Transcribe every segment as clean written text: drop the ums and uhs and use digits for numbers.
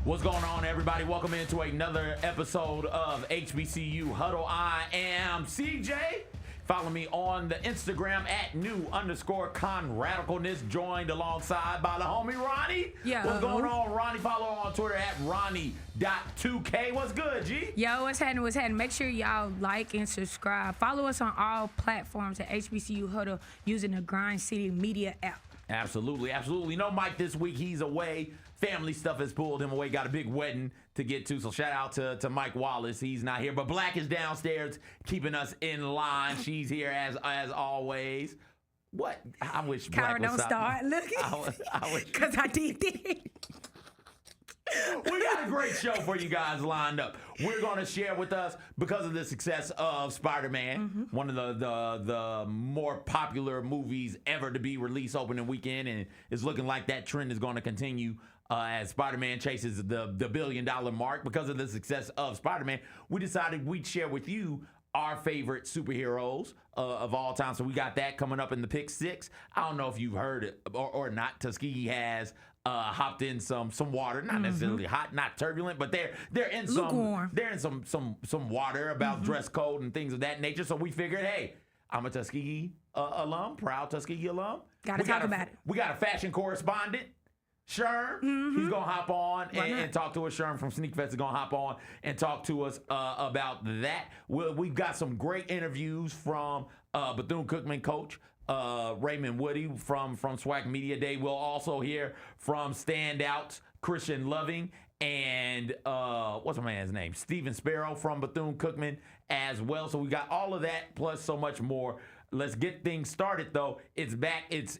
What's going on, everybody? Welcome into another episode of HBCU Huddle. I am CJ. Follow me on the Instagram at new_conradicalness, joined alongside by the homie Ronnie. Yo. What's going on, Ronnie? Follow on Twitter at Ronnie.2K. What's good, G? Yo, what's happening? Make sure y'all like and subscribe. Follow us on all platforms at HBCU Huddle using the Grind City Media app. Absolutely. No Mike this week. He's away. Family stuff has pulled him away. Got a big wedding to get to. So shout out to Mike Wallace. He's not here. But Black is downstairs keeping us in line. She's here as always. What? I wish Black Kyra, was don't start. Look. I wish. Because I did it. We got a great show for you guys lined up. We're going to share with us, because of the success of Spider-Man, one of the more popular movies ever to be released opening weekend, and it's looking like that trend is going to continue as Spider-Man chases the $1 billion mark. Because of the success of Spider-Man, we decided we'd share with you our favorite superheroes of all time. So we got that coming up in the Pick Six. I don't know if you've heard it or not. Tuskegee has hopped in some water, not necessarily hot, not turbulent, but they're in lukewarm. They're in some water about dress code and things of that nature. So we figured, hey, I'm a Tuskegee alum, proud Tuskegee alum. Gotta talk about it. We got a fashion correspondent, Sherm. He's going to hop on and talk to us. Sherm from Sneak Fest is going to hop on and talk to us about that. We've got some great interviews from Bethune-Cookman coach Raymond Woodie from SWAC Media Day. We'll also hear from standouts Christian Loving and what's my man's name? Steven Sparrow from Bethune-Cookman as well. So we got all of that plus so much more. Let's get things started, though. It's back. It's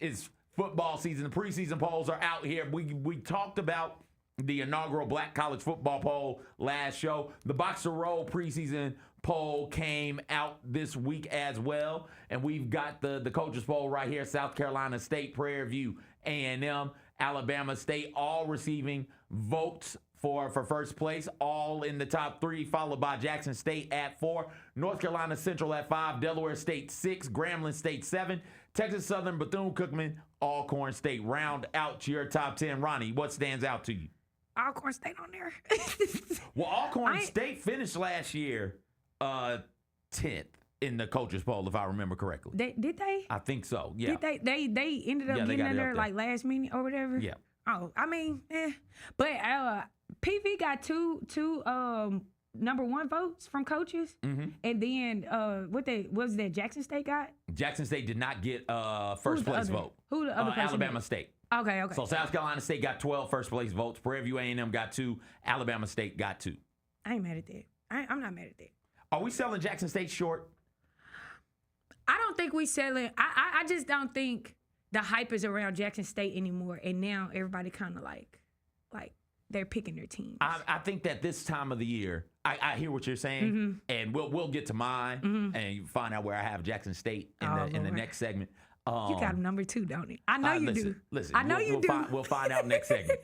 football season. The preseason polls are out here. We talked about the inaugural Black College Football poll last show. The Box to Roll preseason poll came out this week as well. And we've got the coaches poll right here. South Carolina State, Prairie View, A&M, Alabama State, all receiving votes for first place, all in the top three, followed by Jackson State at 4, North Carolina Central at 5, Delaware State 6, Grambling State 7, Texas Southern, Bethune-Cookman, Alcorn State. Round out your top 10. Ronnie, what stands out to you? Alcorn State on there. Well, Alcorn State finished last year 10th in the coaches poll, if I remember correctly. Did they? I think so, yeah. Did they ended up getting in there like last minute or whatever? Yeah. Oh, I mean, But PV got two number one votes from coaches, and then what was that Jackson State got? Jackson State did not get first place vote. Who the other person? Alabama State. Okay. So South Carolina State got 12 first place votes. Prairie View A&M got 2. Alabama State got 2. I ain't mad at that. I'm not mad at that. Are we selling Jackson State short? I don't think we selling. I just don't think the hype is around Jackson State anymore, and now everybody kind of like they're picking their teams. I think that this time of the year, I hear what you're saying, and we'll get to mine, and you find out where I have Jackson State in the next segment. You got a number 2, don't you? I know you do. Listen, I know you do. We'll find out next segment.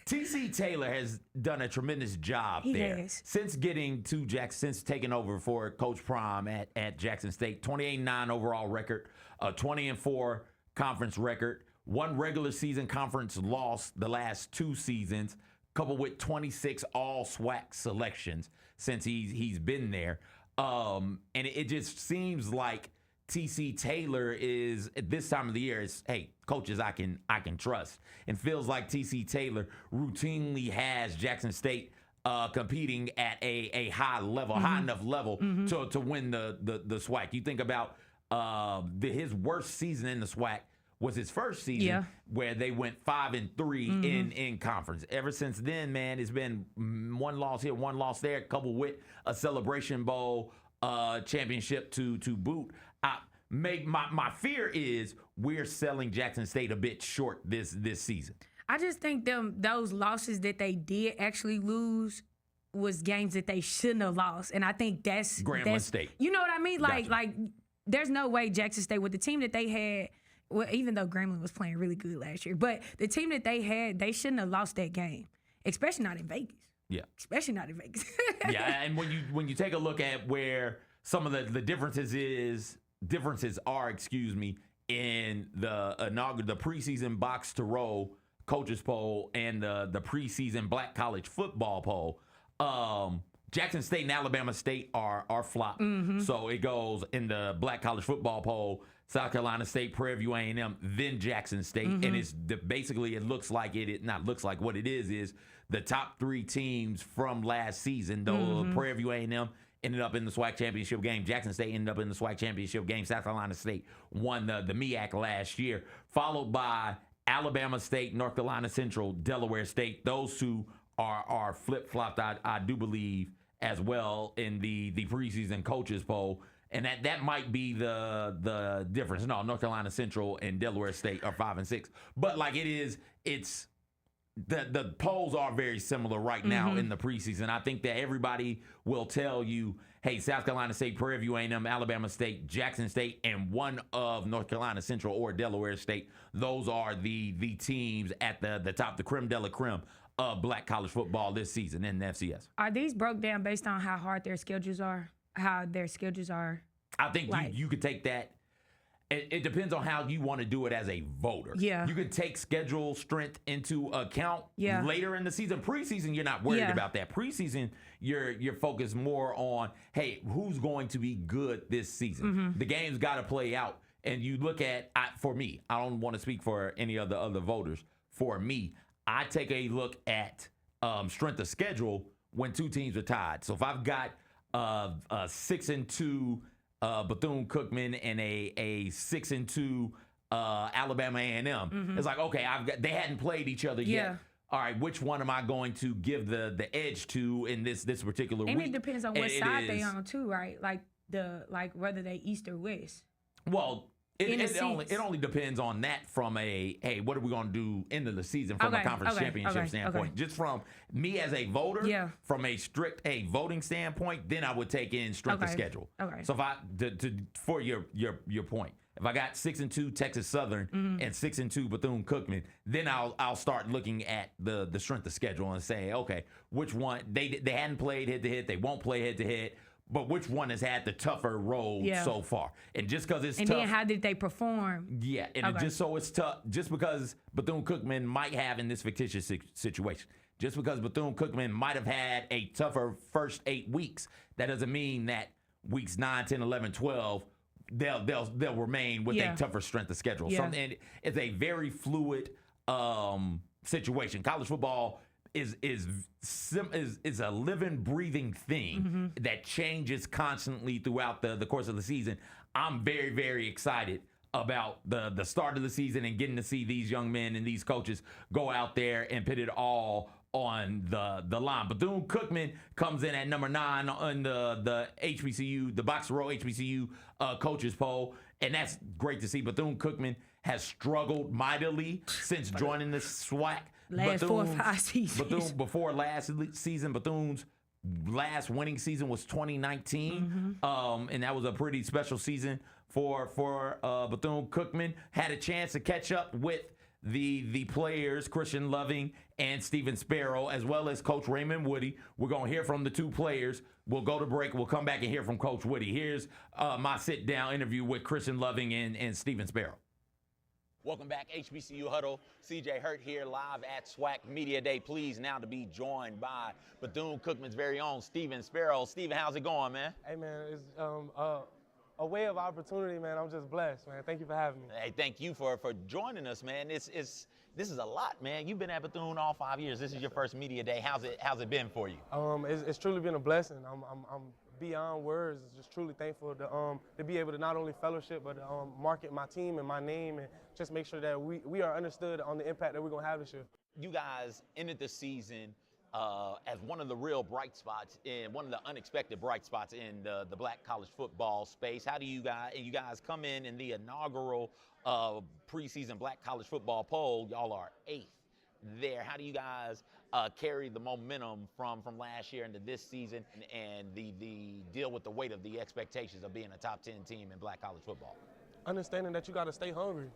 TC Taylor has done a tremendous job there. Has. Since getting to Jackson, since taking over for Coach Prime at Jackson State. 28-9 overall record, 20-4 conference record, 1 regular season conference loss the last 2 seasons, coupled with 26 all SWAC selections since he's been there. And it just seems like TC Taylor is, at this time of the year, is, hey, coaches I can trust. And feels like TC Taylor routinely has Jackson State competing at a high level, high enough level to win the SWAC. You think about his worst season in the SWAC was his first season where they went 5-3 in conference. Ever since then, man, it's been 1 loss here, 1 loss there, coupled with a Celebration Bowl championship to boot. My fear is we're selling Jackson State a bit short this season. I just think those losses that they did actually lose was games that they shouldn't have lost, and I think that's Grambling State. You know what I mean? Gotcha. Like there's no way Jackson State with the team that they had. Well, even though Grambling was playing really good last year, but the team that they had, they shouldn't have lost that game, especially not in Vegas. Yeah, especially not in Vegas. Yeah, and when you take a look at where some of the differences are, in the preseason box to roll coaches poll and the preseason Black college football poll, Jackson State and Alabama State are flopped. So it goes in the Black college football poll, South Carolina State, Prairie View A&M, then Jackson State. And it's basically, it looks like it not looks like what it is the top 3 teams from last season. Though Prairie View A&M ended up in the SWAC championship game. Jackson State ended up in the SWAC championship game. South Carolina State won the MEAC last year, followed by Alabama State, North Carolina Central, Delaware State. Those 2 are flip-flopped, I do believe, as well in the preseason coaches poll. And that might be the difference. No, North Carolina Central and Delaware State are 5 and 6. But like it's the polls are very similar right now in the preseason. I think that everybody will tell you, hey, South Carolina State, Prairie View A&M, Alabama State, Jackson State, and one of North Carolina Central or Delaware State. Those are the teams at the top, the creme de la creme of Black college football this season in the FCS. Are these broke down based on how hard their schedules are? How their schedules are? I think you could take that. It depends on how you want to do it as a voter. Yeah. You could take schedule strength into account later in the season. Preseason, you're not worried about that. Preseason, you're focused more on, hey, who's going to be good this season? The game's got to play out. And you look at, for me, I don't want to speak for any of the other voters. For me, I take a look at strength of schedule when 2 teams are tied. So if I've got a 6-2 Bethune-Cookman and a 6-2 Alabama A&M, it's like, okay, they hadn't played each other yet. All right, which one am I going to give the edge to in this particular week? And it depends on what side they on too, right? Like whether they East or West. Well, it only depends on that from hey, what are we going to do end of the season from a conference championship standpoint? Just from me as a voter, from a strict voting standpoint, then I would take in strength of schedule. So if I for your point, if I got 6-2 Texas Southern and 6-2 Bethune-Cookman, then I'll start looking at the strength of schedule and say, okay, which one they hadn't played head to head, they won't play head to head. But which one has had the tougher road so far? And just because it's tough. And then how did they perform? Yeah, and just so it's tough, just because Bethune-Cookman might have in this fictitious situation, just because Bethune-Cookman might have had a tougher first 8 weeks, that doesn't mean that weeks 9, 10, 11, 12, they'll remain with a tougher strength of schedule. And it's a very fluid situation. College football is a living, breathing thing that changes constantly throughout the course of the season. I'm very, very excited about the start of the season and getting to see these young men and these coaches go out there and put it all on the line. Bethune-Cookman comes in at number 9 on the HBCU, the Box Row HBCU coaches poll, and that's great to see. Bethune-Cookman has struggled mightily since joining the SWAC. Last 4 or 5 seasons. Before last season, Bethune's last winning season was 2019, and that was a pretty special season for Bethune-Cookman. Had a chance to catch up with the players, Christian Loving and Stephen Sparrow, as well as Coach Raymond Woodie. We're going to hear from the 2 players. We'll go to break. We'll come back and hear from Coach Woodie. Here's my sit-down interview with Christian Loving and Stephen Sparrow. Welcome back, HBCU Huddle. CJ Hurt here live at SWAC Media Day. Pleased now to be joined by Bethune-Cookman's very own Stephen Sparrow. Stephen, how's it going, man? Hey, man, it's a way of opportunity, man. I'm just blessed, man. Thank you for having me. Hey, thank you for joining us, man. This is a lot, man. You've been at Bethune all 5 years. This is your first media day. How's it been for you? It's truly been a blessing. I'm beyond words. Just truly thankful to be able to not only fellowship but market my team and my name and just make sure that we are understood on the impact that we're gonna have this year. You guys ended the season as one of the real bright spots, in one of the unexpected bright spots in the Black college football space. How do you guys come in the inaugural preseason Black college football poll? Y'all are 8th there. How do you guys carry the momentum from last year into this season and the deal with the weight of the expectations of being a top 10 team in Black college football? understanding that you got to stay hungry.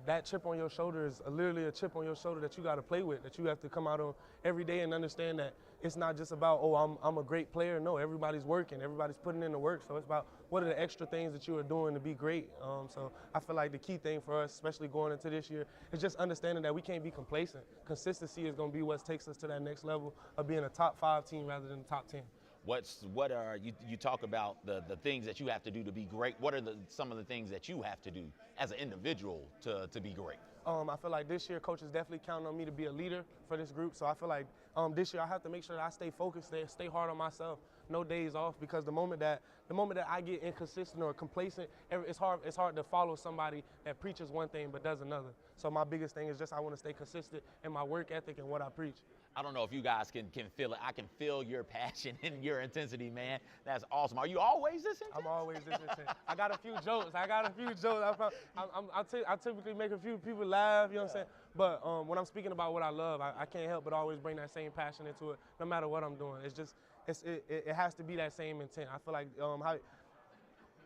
That chip on your shoulder is literally a chip on your shoulder that you got to play with, that you have to come out on every day and understand that it's not just about, oh, I'm a great player. No, everybody's working. Everybody's putting in the work. So it's about what are the extra things that you are doing to be great. So I feel like the key thing for us, especially going into this year, is just understanding that we can't be complacent. Consistency is going to be what takes us to that next level of being a top 5 team rather than a top 10. What are you talk about the things that you have to do to be great? What are some of the things that you have to do as an individual to be great? I feel like this year, coaches definitely counting on me to be a leader for this group. So I feel like this year I have to make sure that I stay focused, stay hard on myself, no days off. Because the moment that I get inconsistent or complacent, it's hard to follow somebody that preaches one thing but does another. So my biggest thing is just I want to stay consistent in my work ethic and what I preach. I don't know if you guys can feel it. I can feel your passion and your intensity, man. That's awesome. Are you always this intense? I'm always this intense. I got a few jokes. I typically make a few people laugh, you know what I'm saying? But when I'm speaking about what I love, I can't help but always bring that same passion into it, no matter what I'm doing. It has to be that same intent. I feel like how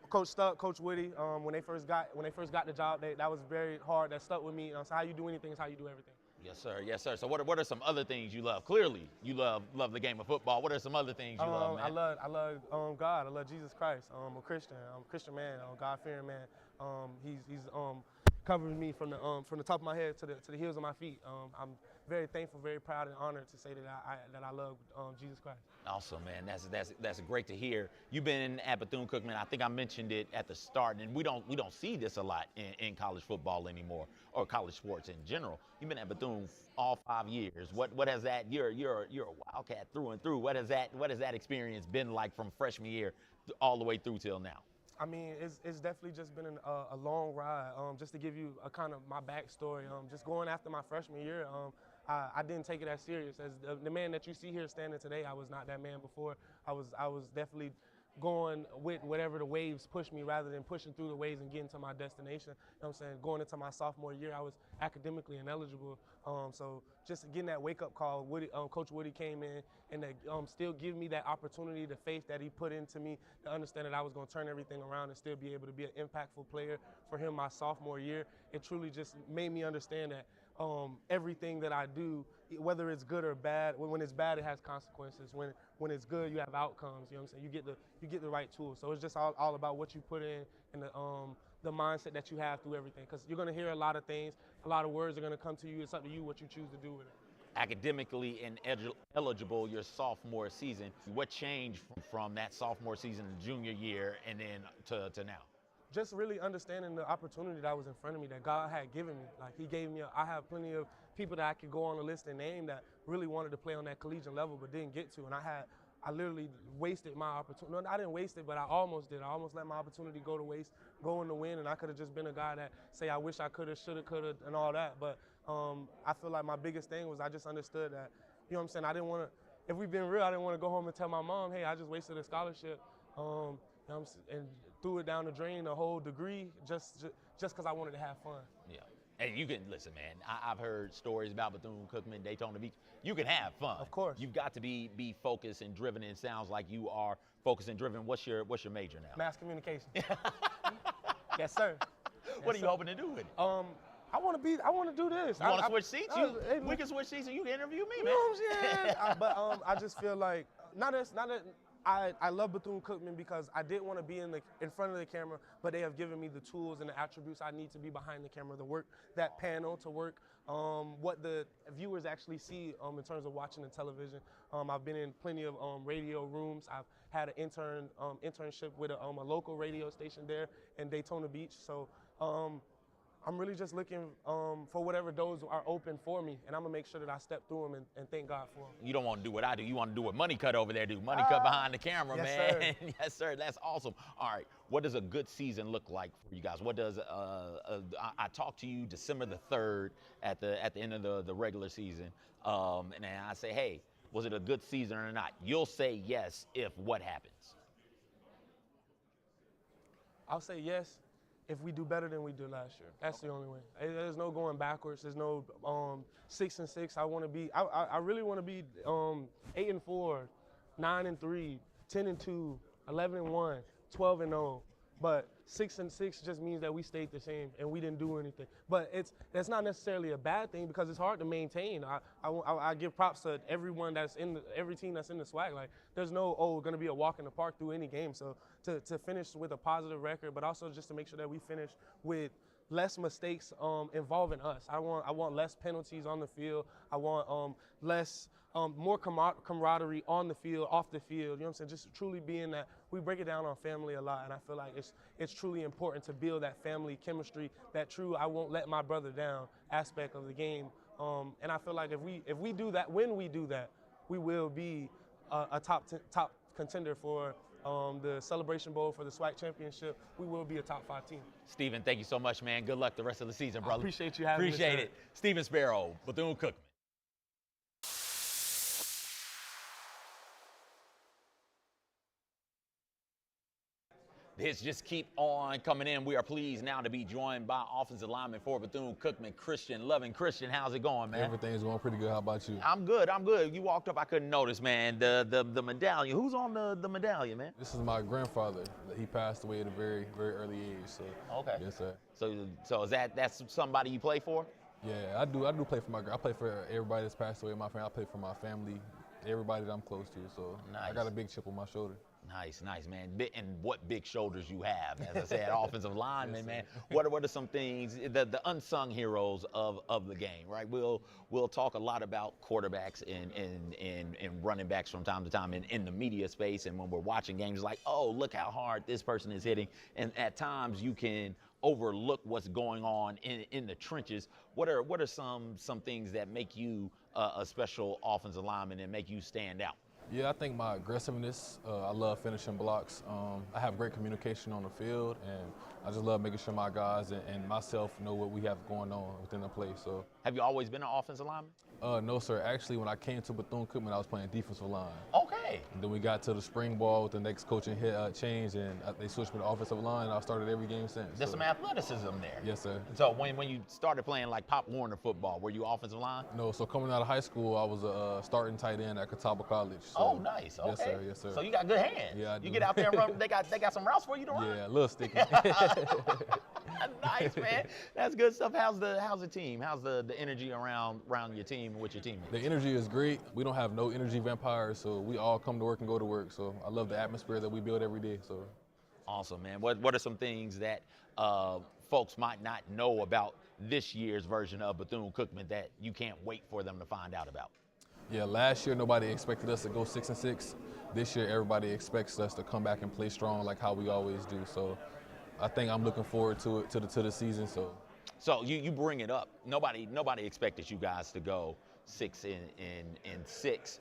Coach Woodie, when they first got the job, that was very hard. That stuck with me. So how you do anything is how you do everything. Yes, sir. Yes, sir. So what are some other things you love? Clearly, you love the game of football. What are some other things you love, man? I love God. I love Jesus Christ. I'm a Christian. I'm a Christian man. I'm a God-fearing man. He's covering me from the top of my head to the heels of my feet. I'm very thankful, very proud, and honored to say that I love Jesus Christ. Awesome, man. That's great to hear. You've been at Bethune-Cookman. I think I mentioned it at the start, and we don't see this a lot in college football anymore, or college sports in general. You've been at Bethune all 5 years. What has that? You're a Wildcat through and through. What has that experience been like from freshman year all the way through till now? I mean, it's definitely just been a long ride. Just to give you a kind of my backstory, just going after my freshman year, I didn't take it as serious. As the man that you see here standing today, I was not that man before. I was definitely going with whatever the waves pushed me rather than pushing through the waves and getting to my destination. You know what I'm saying? Going into my sophomore year, I was academically ineligible. So just getting that wake-up call, Coach Woodie came in and still give me that opportunity, the faith that he put into me to understand that I was going to turn everything around and still be able to be an impactful player for him my sophomore year. It truly just made me understand that everything that I do, whether it's good or bad, when it's bad, it has consequences. When it's good, you have outcomes. You know what I'm saying? You get the right tools. So it's just all about what you put in and the mindset that you have through everything. Because you're going to hear a lot of things, a lot of words are going to come to you. It's up to you what you choose to do with it. Academically eligible your sophomore season. What changed from that sophomore season to junior year and then to now? Just really understanding the opportunity that was in front of me that God had given me. Like he gave me, I have plenty of people that I could go on the list and name that really wanted to play on that collegiate level but didn't get to. And I literally wasted my opportunity. No, I didn't waste it, but I almost did. I almost let my opportunity go to waste, go in the wind, and I could have just been a guy that say, I wish I could have, should have, could have, and all that. But I feel like my biggest thing was I just understood that, you know what I'm saying, I didn't want to, if we've been real, I didn't want to go home and tell my mom, hey, I just wasted a scholarship. And threw it down the drain, the whole degree, just because I wanted to have fun. Yeah. And you can, listen, man, I've heard stories about Bethune-Cookman, Daytona Beach. You can have fun. Of course. You've got to be focused and driven, and it sounds like you are focused and driven. What's your major now? Mass communication. Yes, sir. What are you hoping to do with it? I want to do this. You want to switch seats? We can switch seats and you can interview me, man. You know what I'm saying? But I just feel like, not that I love Bethune-Cookman because I didn't want to be in front of the camera, but they have given me the tools and the attributes I need to be behind the camera, to work that panel, to work what the viewers actually see in terms of watching the television. I've been in plenty of radio rooms. I've had an internship with a local radio station there in Daytona Beach. So I'm really just looking for whatever doors are open for me, and I'm going to make sure that I step through them and thank God for them. You don't want to do what I do. You want to do what Money Cut over there do. Money Cut behind the camera, yes, man. Sir. Yes, sir. That's awesome. All right. What does a good season look like for you guys? What does I talked to you December the 3rd at the end of the regular season, and I say, hey, was it a good season or not? You'll say yes if what happens? I'll say yes if we do better than we did last year. That's the only way. There's no going backwards. There's no 6-6. I really want to be 8-4, 9-3, 10-2, 11-1, 12-0. But 6-6 just means that we stayed the same and we didn't do anything. But that's not necessarily a bad thing because it's hard to maintain. I give props to everyone every team that's in the SWAC. Like there's no going to be a walk in the park through any game. So to finish with a positive record, but also just to make sure that we finish with less mistakes involving us. I want less penalties on the field. I want more camaraderie on the field, off the field. You know what I'm saying? Just truly being that we break it down on family a lot, and I feel like it's truly important to build that family chemistry, that true I won't let my brother down aspect of the game. And I feel like if we do that, when we do that, we will be a top contender for the Celebration Bowl, for the SWAC Championship. We will be a top 5 team. Stephen, thank you so much, man. Good luck the rest of the season, brother. I appreciate you having me. Appreciate it. Stephen Sparrow, Bethune-Cookman. Hits just keep on coming in. We are pleased now to be joined by offensive lineman for Bethune-Cookman, Christian Loving. Christian, how's it going, man? Everything's going pretty good. How about you? I'm good. You walked up, I couldn't notice, man. The medallion. Who's on the medallion, man? This is my grandfather. He passed away at a very, very early age. So okay. Yes, sir. So is that's somebody you play for? Yeah, I do play for I play for everybody that's passed away in my family. I play for my family, everybody that I'm close to. So nice. I got a big chip on my shoulder. Nice, man. And what big shoulders you have. As I said, offensive lineman, yes, man. What are some things, the unsung heroes of the game, right? We'll talk a lot about quarterbacks and running backs from time to time in the media space. And when we're watching games, like, oh, look how hard this person is hitting. And at times you can overlook what's going on in the trenches. What are some things that make you a special offensive lineman and make you stand out? Yeah, I think my aggressiveness, I love finishing blocks. I have great communication on the field, and I just love making sure my guys and myself know what we have going on within the play. So, have you always been an offensive lineman? No, sir. Actually, when I came to Bethune-Cookman, I was playing defensive line. Okay. And then we got to the spring ball with the next coaching change, and they switched me to offensive line, and I started every game since. There's some athleticism there. Yes, sir. So when you started playing like Pop Warner football, were you offensive line? No, so coming out of high school, I was a starting tight end at Catawba College. So. Oh, nice. Okay. Yes, sir. Yes, sir. So you got good hands. Yeah, I do. You get out there and run. They got some routes for you to run. Yeah, a little sticky. Nice, man. That's good stuff. How's the team? How's the energy around your team and with your teammates? The energy is great. We don't have no energy vampires, so we all come to work and go to work. So I love the atmosphere that we build every day. So awesome, man. What are some things that folks might not know about this year's version of Bethune-Cookman that you can't wait for them to find out about? Yeah, last year nobody expected us to go 6-6. This year everybody expects us to come back and play strong like how we always do. So I think I'm looking forward to it to the season. So you bring it up. Nobody expected you guys to go 6-6,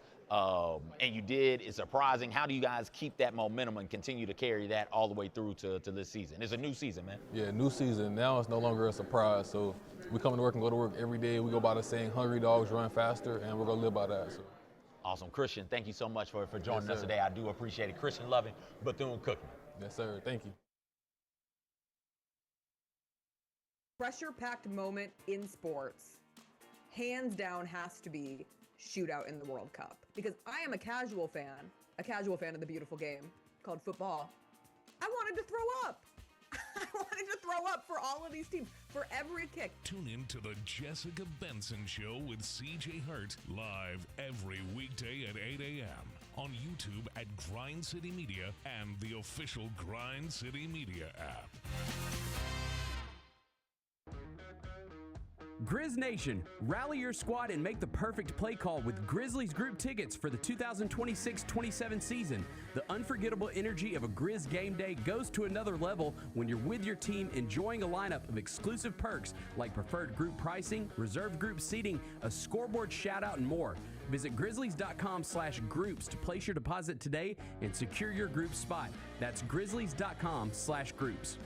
and you did. It's surprising. How do you guys keep that momentum and continue to carry that all the way through to this season? It's a new season, man. Yeah, new season. Now it's no longer a surprise. So we come to work and go to work every day. We go by the saying, hungry dogs run faster, and we're going to live by that. So. Awesome. Christian, thank you so much for joining us today. I do appreciate it. Christian Loving, Bethune-Cookman. Yes, sir. Thank you. Pressure-packed moment in sports, hands down, has to be shootout in the World Cup. Because I am a casual fan of the beautiful game called football. I wanted to throw up. I wanted to throw up for all of these teams, for every kick. Tune in to the Jessica Benson Show with CJ Hurt, live every weekday at 8 a.m. on YouTube at Grind City Media and the official Grind City Media app. Grizz Nation, rally your squad and make the perfect play call with Grizzlies group tickets for the 2026-27 season. The unforgettable energy of a Grizz game day goes to another level when you're with your team enjoying a lineup of exclusive perks like preferred group pricing, reserved group seating, a scoreboard shout-out, and more. Visit grizzlies.com/groups to place your deposit today and secure your group spot. That's grizzlies.com/groups.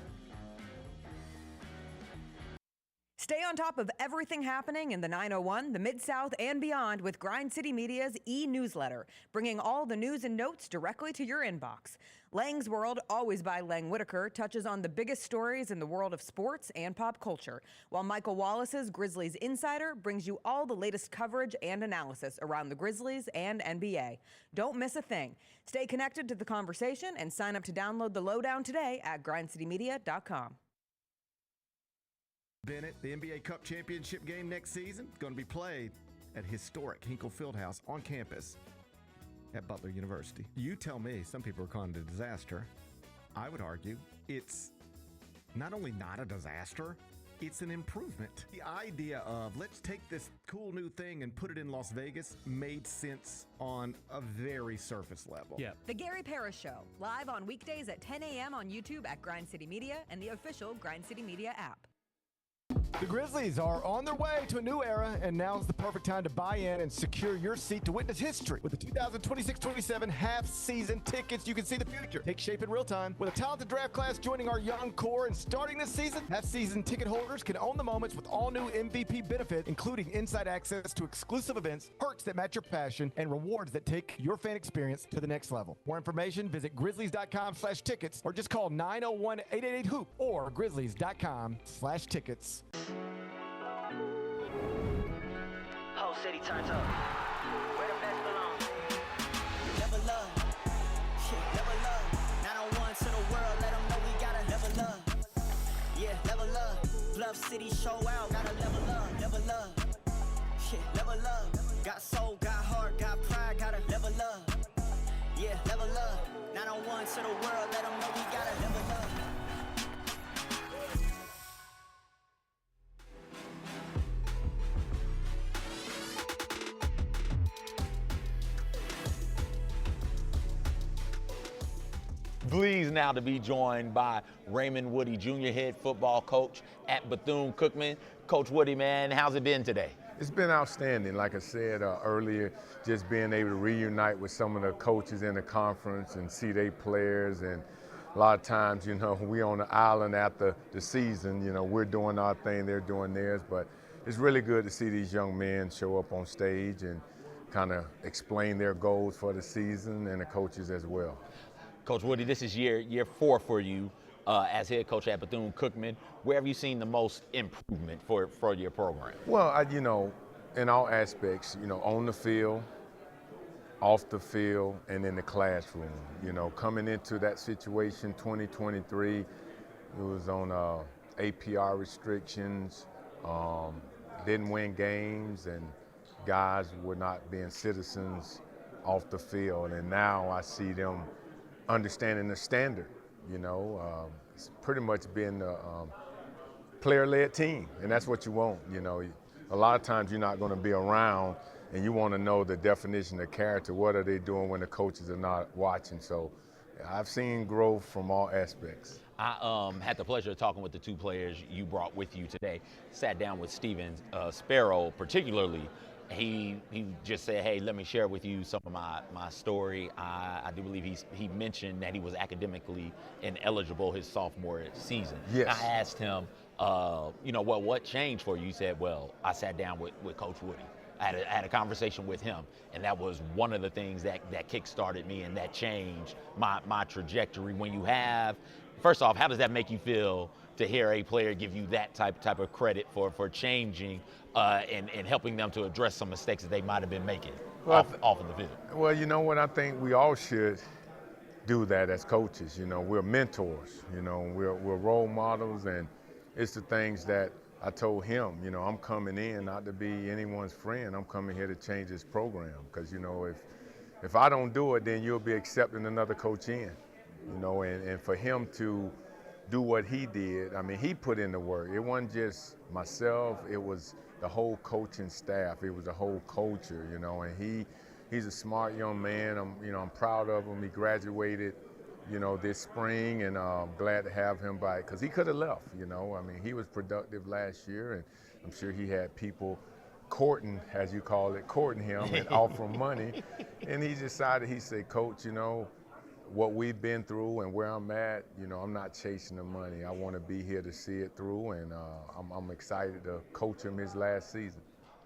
Stay on top of everything happening in the 901, the Mid-South, and beyond with Grind City Media's e-newsletter, bringing all the news and notes directly to your inbox. Lang's World, always by Lang Whitaker, touches on the biggest stories in the world of sports and pop culture, while Michael Wallace's Grizzlies Insider brings you all the latest coverage and analysis around the Grizzlies and NBA. Don't miss a thing. Stay connected to the conversation and sign up to download the lowdown today at grindcitymedia.com. Bennett, the NBA Cup Championship game next season is going to be played at historic Hinkle Fieldhouse on campus at Butler University. You tell me, some people are calling it a disaster. I would argue it's not only not a disaster, it's an improvement. The idea of let's take this cool new thing and put it in Las Vegas made sense on a very surface level. Yeah. The Gary Parrish Show, live on weekdays at 10 a.m. on YouTube at Grind City Media and the official Grind City Media app. The Grizzlies are on their way to a new era, and now's the perfect time to buy in and secure your seat to witness history. With the 2026-27 half-season tickets, you can see the future take shape in real time. With a talented draft class joining our young core and starting this season, half-season ticket holders can own the moments with all new MVP benefits, including inside access to exclusive events, perks that match your passion, and rewards that take your fan experience to the next level. More information, visit grizzlies.com/tickets or just call 901-888-HOOP or grizzlies.com/tickets. Whole city turns up. Where the best belong. Level up. Shit, level up. 901 to the world, let them know we gotta level up. Yeah, level up. Bluff City show out, gotta level up. Level up. Shit, level up. Got soul, got heart, got pride, gotta level up. Yeah, level up. 901 to the world, let them know we gotta level up. Pleased now to be joined by Raymond Woodie, junior head football coach at Bethune-Cookman. Coach Woodie, man, how's it been today? It's been outstanding. Like I said earlier, just being able to reunite with some of the coaches in the conference and see their players. And a lot of times, you know, we on the island after the season, you know, we're doing our thing, they're doing theirs. But it's really good to see these young men show up on stage and kind of explain their goals for the season, and the coaches as well. Coach Woodie, this is year 4 for you as head coach at Bethune-Cookman. Where have you seen the most improvement for your program? Well, you know, in all aspects, you know, on the field, off the field, and in the classroom. You know, coming into that situation, 2023, it was on APR restrictions, didn't win games, and guys were not being citizens off the field. And now I see them understanding the standard, you know. It's pretty much been a player-led team, and that's what you want, you know. A lot of times you're not going to be around, and you want to know the definition of character. What are they doing when the coaches are not watching? So I've seen growth from all aspects. I had the pleasure of talking with the two players you brought with you today. Sat down with Steven Sparrow particularly. He just said, hey, let me share with you some of my story. I do believe he mentioned that he was academically ineligible his sophomore season. Yes. I asked him, you know, what changed for you? He said, well, I sat down with Coach Woodie. I had a conversation with him, and that was one of the things that kick-started me and that changed my trajectory. When you have, first off, how does that make you feel to hear a player give you that type of credit for changing and helping them to address some mistakes that they might have been making off of the field? Well, you know what, I think we all should do that as coaches. You know, we're mentors, you know, we're role models, and it's the things that I told him, you know, I'm coming in not to be anyone's friend. I'm coming here to change this program, because, you know, if I don't do it, then you'll be accepting another coach in, you know, and for him to do what he did, I mean, he put in the work. It wasn't just myself, it was the whole coaching staff. It was the whole culture, you know, and he's a smart young man. I'm proud of him. He graduated, you know, this spring, and I'm glad to have him back, because he could have left, you know. I mean, he was productive last year, and I'm sure he had people courting, as you call it, courting him and offering money. And he decided, he said, Coach, you know, what we've been through and where I'm at, I'm not chasing the money. I want to be here to see it through, and I'm excited to coach him his last season.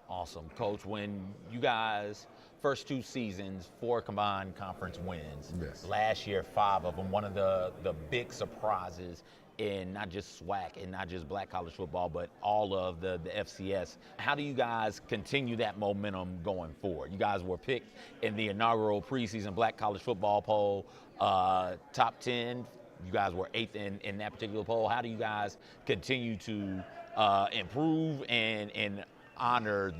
Awesome. Coach, when you guys, first 2 seasons, 4 combined conference wins. Yes. Last year, 5 of them. One of the big surprises in not just SWAC and not just black college football, but all of the FCS. How do you guys continue that momentum going forward? You guys were picked in the inaugural preseason black college football poll, top 10. You guys were 8th in that particular poll. How do you guys continue to improve and honor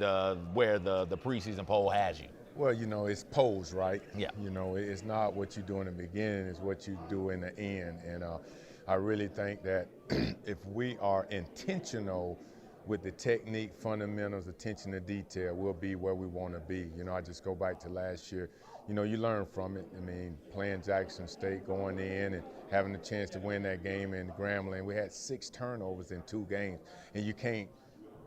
where the preseason poll has you? Well, it's polls, right? Yeah. It's not what you do in the beginning, it's what you do in the end. And I really think that if we are intentional with the technique, fundamentals, attention to detail, we'll be where we want to be. I just go back to last year. You learn from it. I mean, playing Jackson State, going in and having a chance to win that game in Grambling. We had 6 turnovers in 2 games, and you can't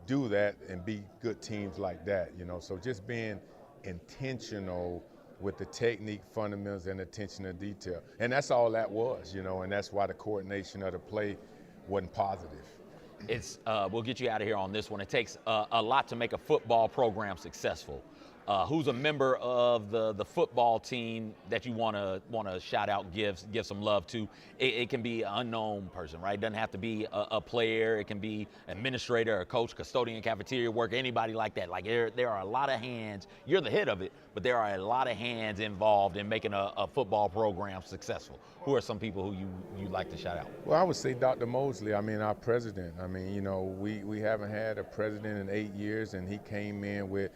do that and be good teams like that. So just being intentional with the technique, fundamentals, and attention to detail. And that's all that was, and that's why the coordination of the play wasn't positive. It's we'll get you out of here on this one. It takes a lot to make a football program successful. Who's a member of the football team that you want to shout out, give some love to? It can be an unknown person, right? It doesn't have to be a player. It can be administrator, a coach, custodian, cafeteria worker, anybody like that. Like there are a lot of hands. You're the head of it, but there are a lot of hands involved in making a football program successful. Who are some people who you like to shout out? Well, I would say Dr. Mosley. Our president. We haven't had a president in 8 years, and he came in with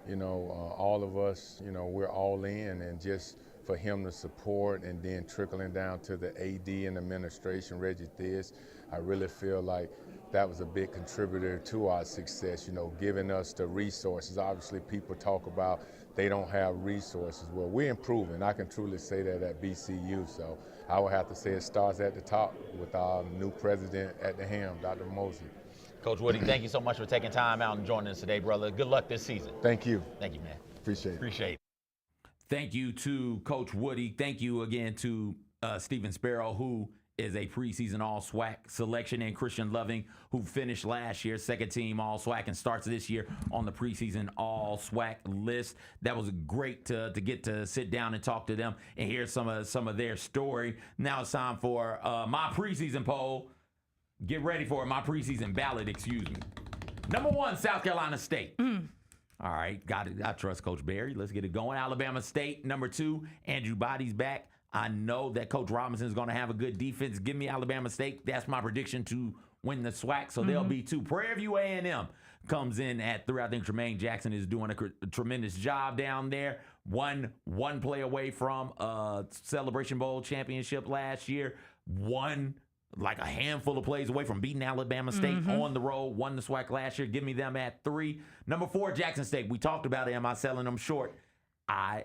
all of us, we're all in, and just for him to support and then trickling down to the AD and administration, Reggie Theus, I really feel like that was a big contributor to our success, giving us the resources. Obviously, people talk about they don't have resources. Well, we're improving. I can truly say that at BCU, so I would have to say it starts at the top with our new president at the helm, Dr. Mosley. Coach Woodie, thank you so much for taking time out and joining us today, brother. Good luck this season. Thank you. Thank you, man. Appreciate it. Thank you to Coach Woodie. Thank you again to Stephen Sparrow, who is a preseason All-SWAC selection, and Christian Loving, who finished last year, 2nd team All-SWAC, and starts this year on the preseason All-SWAC list. That was great to get to sit down and talk to them and hear some of their story. Now it's time for my preseason poll. Get ready for it. My preseason ballot, excuse me. Number 1, South Carolina State. All right, got it. I trust Coach Barry. Let's get it going. Alabama State. Number 2, Andrew Body's back. I know that Coach Robinson is going to have a good defense. Give me Alabama State. That's my prediction to win the SWAC. So they'll be 2. Prairie View A&M comes in at 3. I think Tremaine Jackson is doing a tremendous job down there. One play away from Celebration Bowl championship last year. Like a handful of plays away from beating Alabama State on the road, won the SWAC last year. Give me them at 3. Number 4, Jackson State. We talked about it. Am I selling them short? I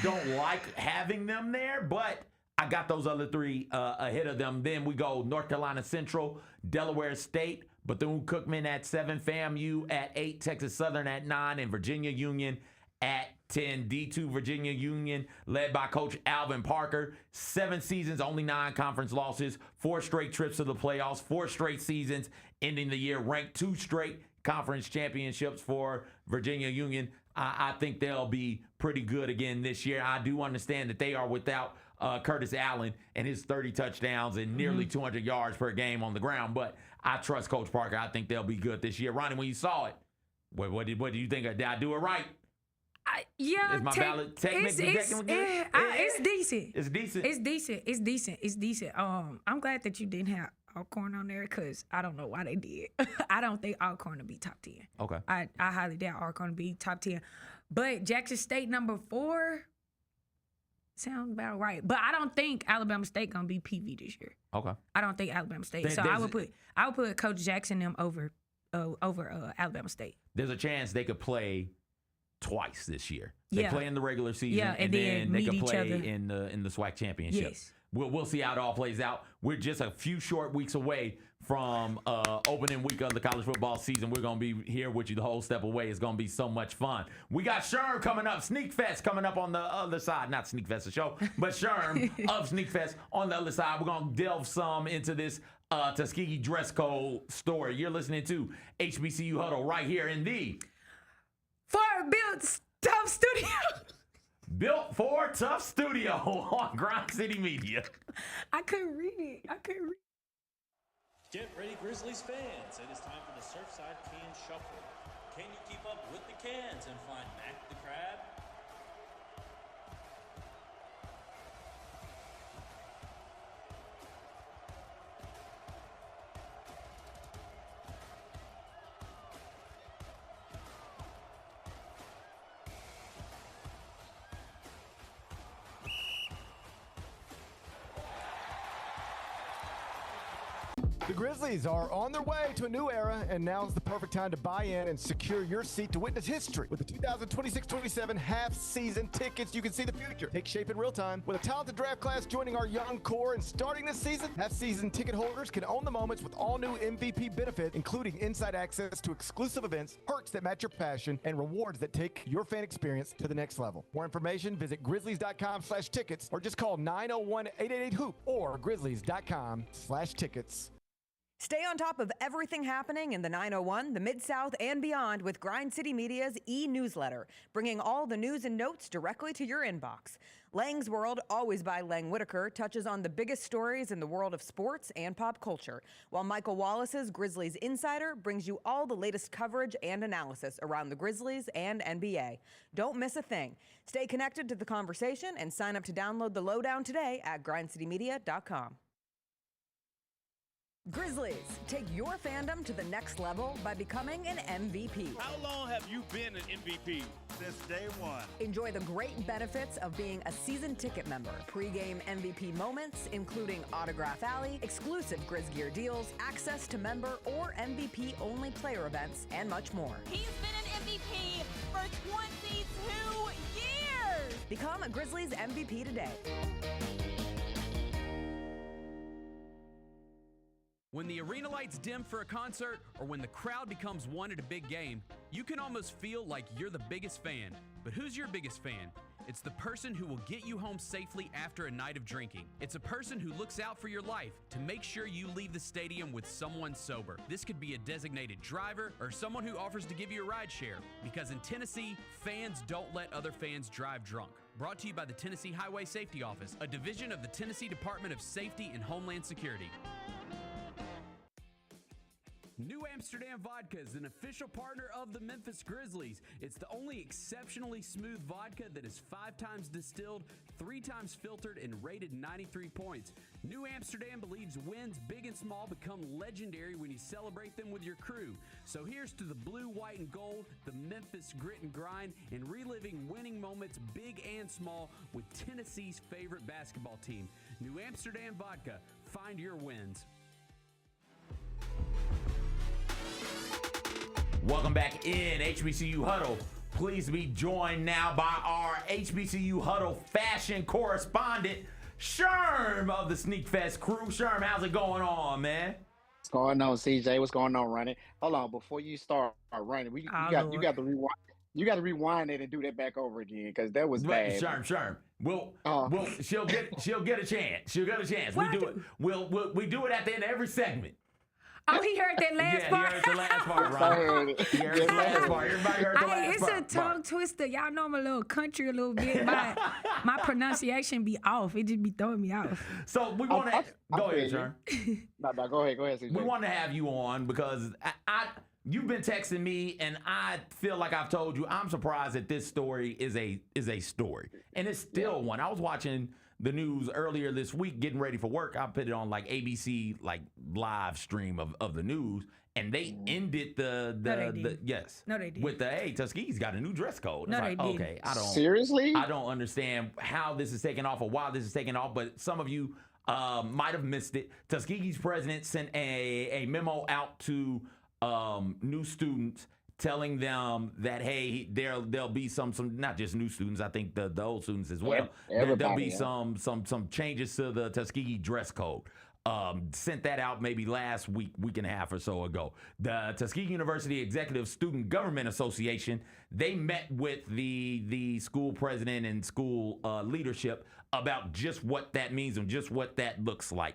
don't like having them there, but I got those other 3 ahead of them. Then we go North Carolina Central, Delaware State, Bethune-Cookman at 7, FAMU at 8, Texas Southern at 9, and Virginia Union at 10. D2 Virginia Union, led by Coach Alvin Parker. 7 seasons, only 9 conference losses, 4 straight trips to the playoffs, 4 straight seasons, ending the year ranked 2 straight conference championships for Virginia Union. I think they'll be pretty good again this year. I do understand that they are without Curtis Allen and his 30 touchdowns and nearly 200 yards per game on the ground, but I trust Coach Parker. I think they'll be good this year. Ronnie, when you saw it, what did you think? Did I do it right? Is my ballot technically it's decent. It's decent. It's decent. I'm glad that you didn't have Alcorn on there because I don't know why they did. I don't think Alcorn will be top 10. Okay. I highly doubt Alcorn will be top 10. But Jackson State number 4 sounds about right. But I don't think Alabama State gonna be PV this year. Okay. I don't think Alabama State. So I would put Coach Jackson them over Alabama State. There's a chance they could play twice this year. They Yeah. play in the regular season, Yeah, and then they meet can each play other. in the SWAC championship. Yes. We'll see how it all plays out. We're just a few short weeks away from opening week of the college football season. We're going to be here with you the whole step away. It's going to be so much fun. We got Sherm coming up, Sneak Fest coming up on the other side. Not Sneak Fest, the show, but Sherm of Sneak Fest on the other side. We're going to delve some into this Tuskegee dress code story. You're listening to HBCU Huddle right here in the Built Tough Studio. Built for Tough Studio on Grind City Media. I couldn't read it. Get ready, Grizzlies fans. It is time for the Surfside Can Shuffle. Can you keep up with the cans and find Mac the Crab? The Grizzlies are on their way to a new era, and now's the perfect time to buy in and secure your seat to witness history. With the 2026-27 half-season tickets, you can see the future take shape in real time. With a talented draft class joining our young core and starting this season, half-season ticket holders can own the moments with all new MVP benefit, including inside access to exclusive events, perks that match your passion, and rewards that take your fan experience to the next level. More information, visit grizzlies.com/tickets or just call 901-888-HOOP or grizzlies.com/tickets. Stay on top of everything happening in the 901, the Mid-South, and beyond with Grind City Media's e-newsletter, bringing all the news and notes directly to your inbox. Lang's World, always by Lang Whitaker, touches on the biggest stories in the world of sports and pop culture, while Michael Wallace's Grizzlies Insider brings you all the latest coverage and analysis around the Grizzlies and NBA. Don't miss a thing. Stay connected to the conversation and sign up to download the lowdown today at grindcitymedia.com. Grizzlies, take your fandom to the next level by becoming an MVP. How long have you been an MVP? Since day one. Enjoy the great benefits of being a season ticket member. Pre-game MVP moments, including Autograph Alley, exclusive Grizz gear deals, access to member or MVP-only player events, and much more. He's been an MVP for 22 years! Become a Grizzlies MVP today. When the arena lights dim for a concert or when the crowd becomes one at a big game, you can almost feel like you're the biggest fan. But who's your biggest fan? It's the person who will get you home safely after a night of drinking. It's a person who looks out for your life to make sure you leave the stadium with someone sober. This could be a designated driver or someone who offers to give you a ride share. Because in Tennessee, fans don't let other fans drive drunk. Brought to you by the Tennessee Highway Safety Office, a division of the Tennessee Department of Safety and Homeland Security. New Amsterdam Vodka is an official partner of the Memphis Grizzlies. It's the only exceptionally smooth vodka that is 5 times distilled, 3 times filtered, and rated 93 points. New Amsterdam believes wins big and small become legendary when you celebrate them with your crew. So here's to the blue, white, and gold, the Memphis grit and grind, and reliving winning moments big and small with Tennessee's favorite basketball team. New Amsterdam Vodka. Find your wins. Welcome back in HBCU Huddle. Please be joined now by our HBCU Huddle fashion correspondent, Sherm of the Sneak Fest crew. Sherm, how's it going on, man? What's going on, CJ? What's going on, Running? Hold on, before you start running, you got to rewind. You got to rewind it and do that back over again because that was bad. Sherm. She'll get a chance. She'll get a chance. We do it. We do it at the end of every segment. Oh, he heard that last part. He heard the last part, right? He heard the last part. Everybody heard the last part. It's a tongue twister. Y'all know I'm a little country a little bit. My pronunciation be off. It just be throwing me off. So we want to go ahead, Sherm. No, go ahead, CJ. We want to have you on because you've been texting me, and I feel like I've told you I'm surprised that this story is a story, and it's still one. I was watching the news earlier this week, getting ready for work. I put it on like ABC live stream of the news, and they ended yes. No, they did. With the Tuskegee's got a new dress code. No, it's they did. Okay, Seriously? I don't understand how this is taking off or why this is taking off, but some of you might have missed it. Tuskegee's president sent a memo out to new students telling them that, hey, there'll be some not just new students, I think the old students as well. There'll be some changes to the Tuskegee dress code. Sent that out maybe last week and a half or so ago. The Tuskegee University Executive Student Government Association, they met with the school president and school leadership about just what that means and just what that looks like.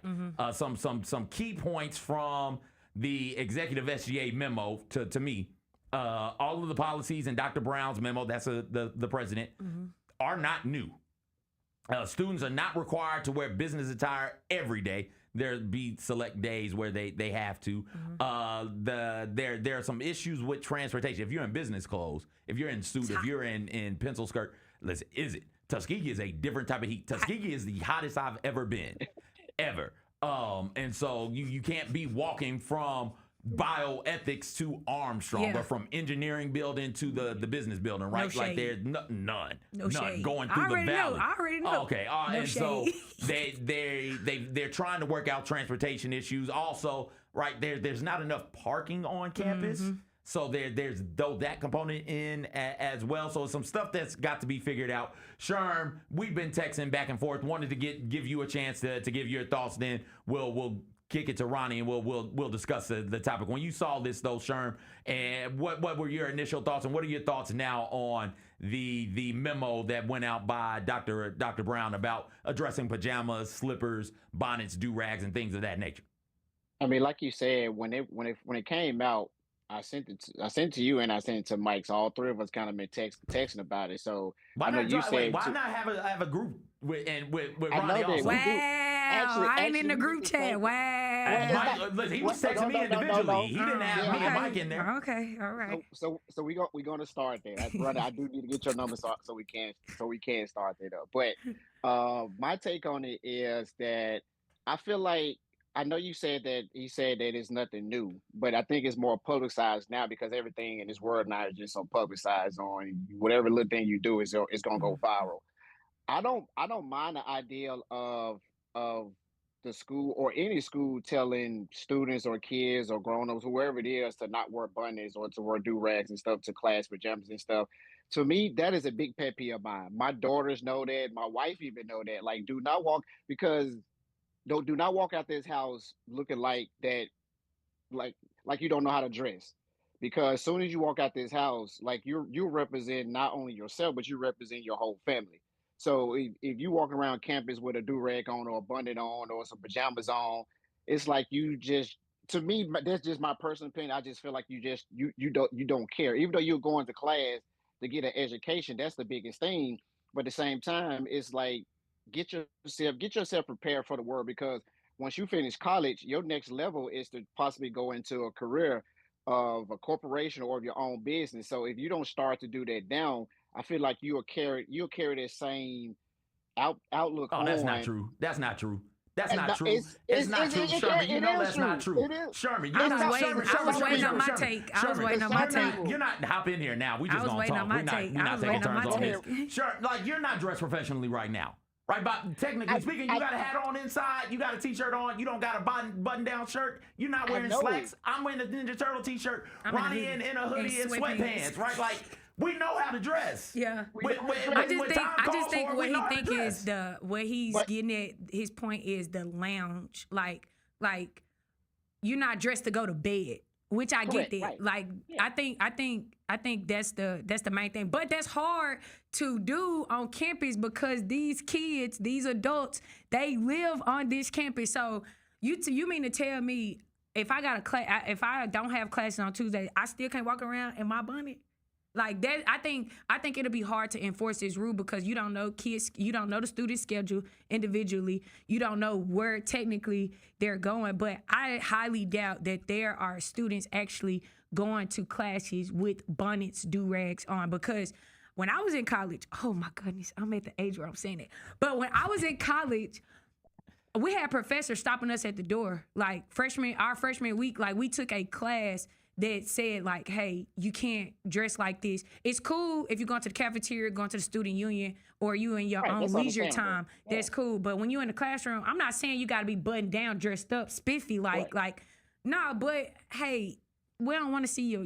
Some key points from the executive SGA memo to me. All of the policies in Dr. Brown's memo, that's the president, are not new. Students are not required to wear business attire every day. There'll be select days where they have to. There are some issues with transportation. If you're in business clothes, if you're in suit, if you're in pencil skirt, listen, Tuskegee is a different type of heat. Tuskegee is the hottest I've ever been, ever. And so you can't be walking from bioethics to Armstrong or from engineering building to the business building, right? No like shade. there's none shade. going through the valley. I already know. Okay, No and shade. so they're trying to work out transportation issues. Also, right there's not enough parking on campus. So there's that component in as well. So some stuff that's got to be figured out. Sherm, we've been texting back and forth. Wanted to give you a chance to give your thoughts. Then we'll kick it to Ronnie and we'll discuss the topic. When you saw this though, Sherm, and what were your initial thoughts and what are your thoughts now on the memo that went out by Dr. Brown about addressing pajamas, slippers, bonnets, do-rags, and things of that nature? I mean, like you said, when it came out, I sent it to you and I sent it to Mike. So all three of us kind of been texting about it. So why not have a group with Ronnie also? Wow, I ain't in the group chat. Wow. Mike, he was texting me individually. He didn't have me and Mike in there. Okay, all right. So we're gonna start there. Brother, I do need to get your number so we can start that up. But my take on it is that I feel like, I know you said that he said that it's nothing new, but I think it's more publicized now because everything in this world now is just so publicized on whatever little thing you do is gonna go viral. I don't mind the idea of the school or any school telling students or kids or grown-ups, whoever it is, to not wear bunnies or to wear do-rags and stuff to class pajamas and stuff. To me, that is a big pet peeve of mine. My daughters know that. My wife even know that. Like, do not walk out this house looking like that, like you don't know how to dress. Because as soon as you walk out this house, like you represent not only yourself, but you represent your whole family. So if you walk around campus with a do-rag on or a bonnet on or some pajamas on, it's like to me, that's just my personal opinion. I just feel like you don't care. Even though you're going to class to get an education, that's the biggest thing. But at the same time, it's like, get yourself prepared for the world, because once you finish college, your next level is to possibly go into a career of a corporation or of your own business. So if you don't start to do that now, I feel like you'll carry that same outlook. Oh, that's not true. That's not true. That's not true. It's not true, Sherman. You know that's not true. Sherman, you're not. I was waiting on my take. I was waiting on my take. You're not hop in here now. We just gonna talk. We're not taking turns on this. Sure, like you're not dressed professionally right now. Right, but technically speaking, you got a hat on inside, you got a t-shirt on, you don't got a button-down shirt, you're not wearing slacks. I'm wearing a Ninja Turtle t-shirt, Ronnie in a hoodie and sweatpants, right? Like, we know how to dress. Yeah. I just think what he think is what he's getting at, his point is the lounge. Like you're not dressed to go to bed. Which I get that. Right. Like, yeah. I think that's the main thing. But that's hard to do on campus because these kids, these adults, they live on this campus. So you mean to tell me if I got if I don't have classes on Tuesday, I still can't walk around in my bonnet? Like that, I think it'll be hard to enforce this rule because you don't know kids, you don't know the student schedule individually, you don't know where technically they're going. But I highly doubt that there are students actually going to classes with bonnets, do-rags on, because when I was in college, oh my goodness, I'm at the age where I'm saying it. But when I was in college, we had professors stopping us at the door, like our freshman week, like we took a class that said, like, hey, you can't dress like this. It's cool if you're going to the cafeteria, going to the student union, or you in your own leisure time. Yeah. That's cool. But when you're in the classroom, I'm not saying you got to be buttoned down, dressed up, spiffy, like, no, but, hey, we don't want to see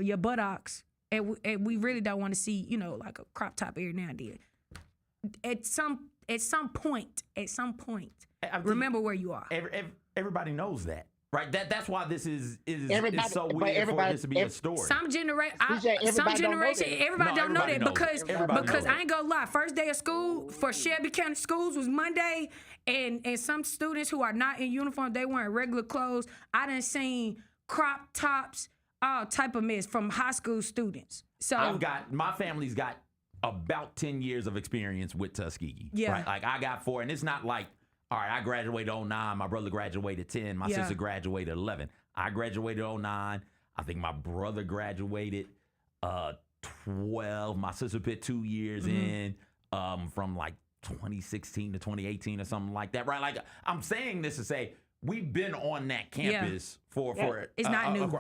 your buttocks, and we really don't want to see, like a crop top every now and then. At some point, remember where you are. Everybody knows that. Right, that's why this is so but weird for this to be a story. Some generation, everybody everybody don't know that because knows I ain't gonna lie. First day of school for Shelby County schools was Monday, and some students who are not in uniform, they wearing regular clothes. I done seen crop tops, all type of mess from high school students. So my family's got about 10 years of experience with Tuskegee. Yeah, right? Like I got 4, and it's not like, all right, I graduated 09. My brother graduated 10. My sister graduated 11. I graduated 09. I think my brother graduated 12. My sister put 2 years in from like 2016 to 2018 or something like that. Right? Like I'm saying this to say we've been on that campus for it's not new.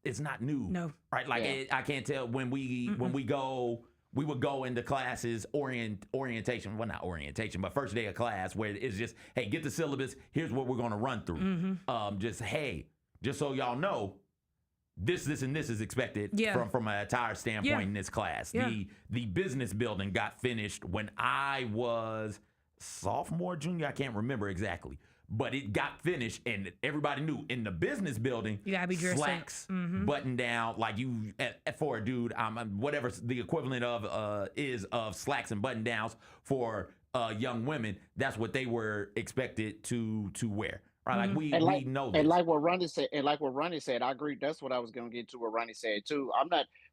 It's not new. No. Right? Like I can't tell when we go. We would go into classes, orientation, well, not orientation, but first day of class where it's just, hey, get the syllabus. Here's what we're going to run through. Just so y'all know, this, and this is expected from an attire standpoint in this class. Yeah. The business building got finished when I was sophomore, junior, I can't remember exactly. But it got finished, and everybody knew in the business building, you gotta be dressed slacks, button down, like you for a dude. Whatever the equivalent of is of slacks and button downs for young women. That's what they were expected to wear. Right? Like we know this. And like what Ronnie said, I agree. That's what I was gonna get to. What Ronnie said too.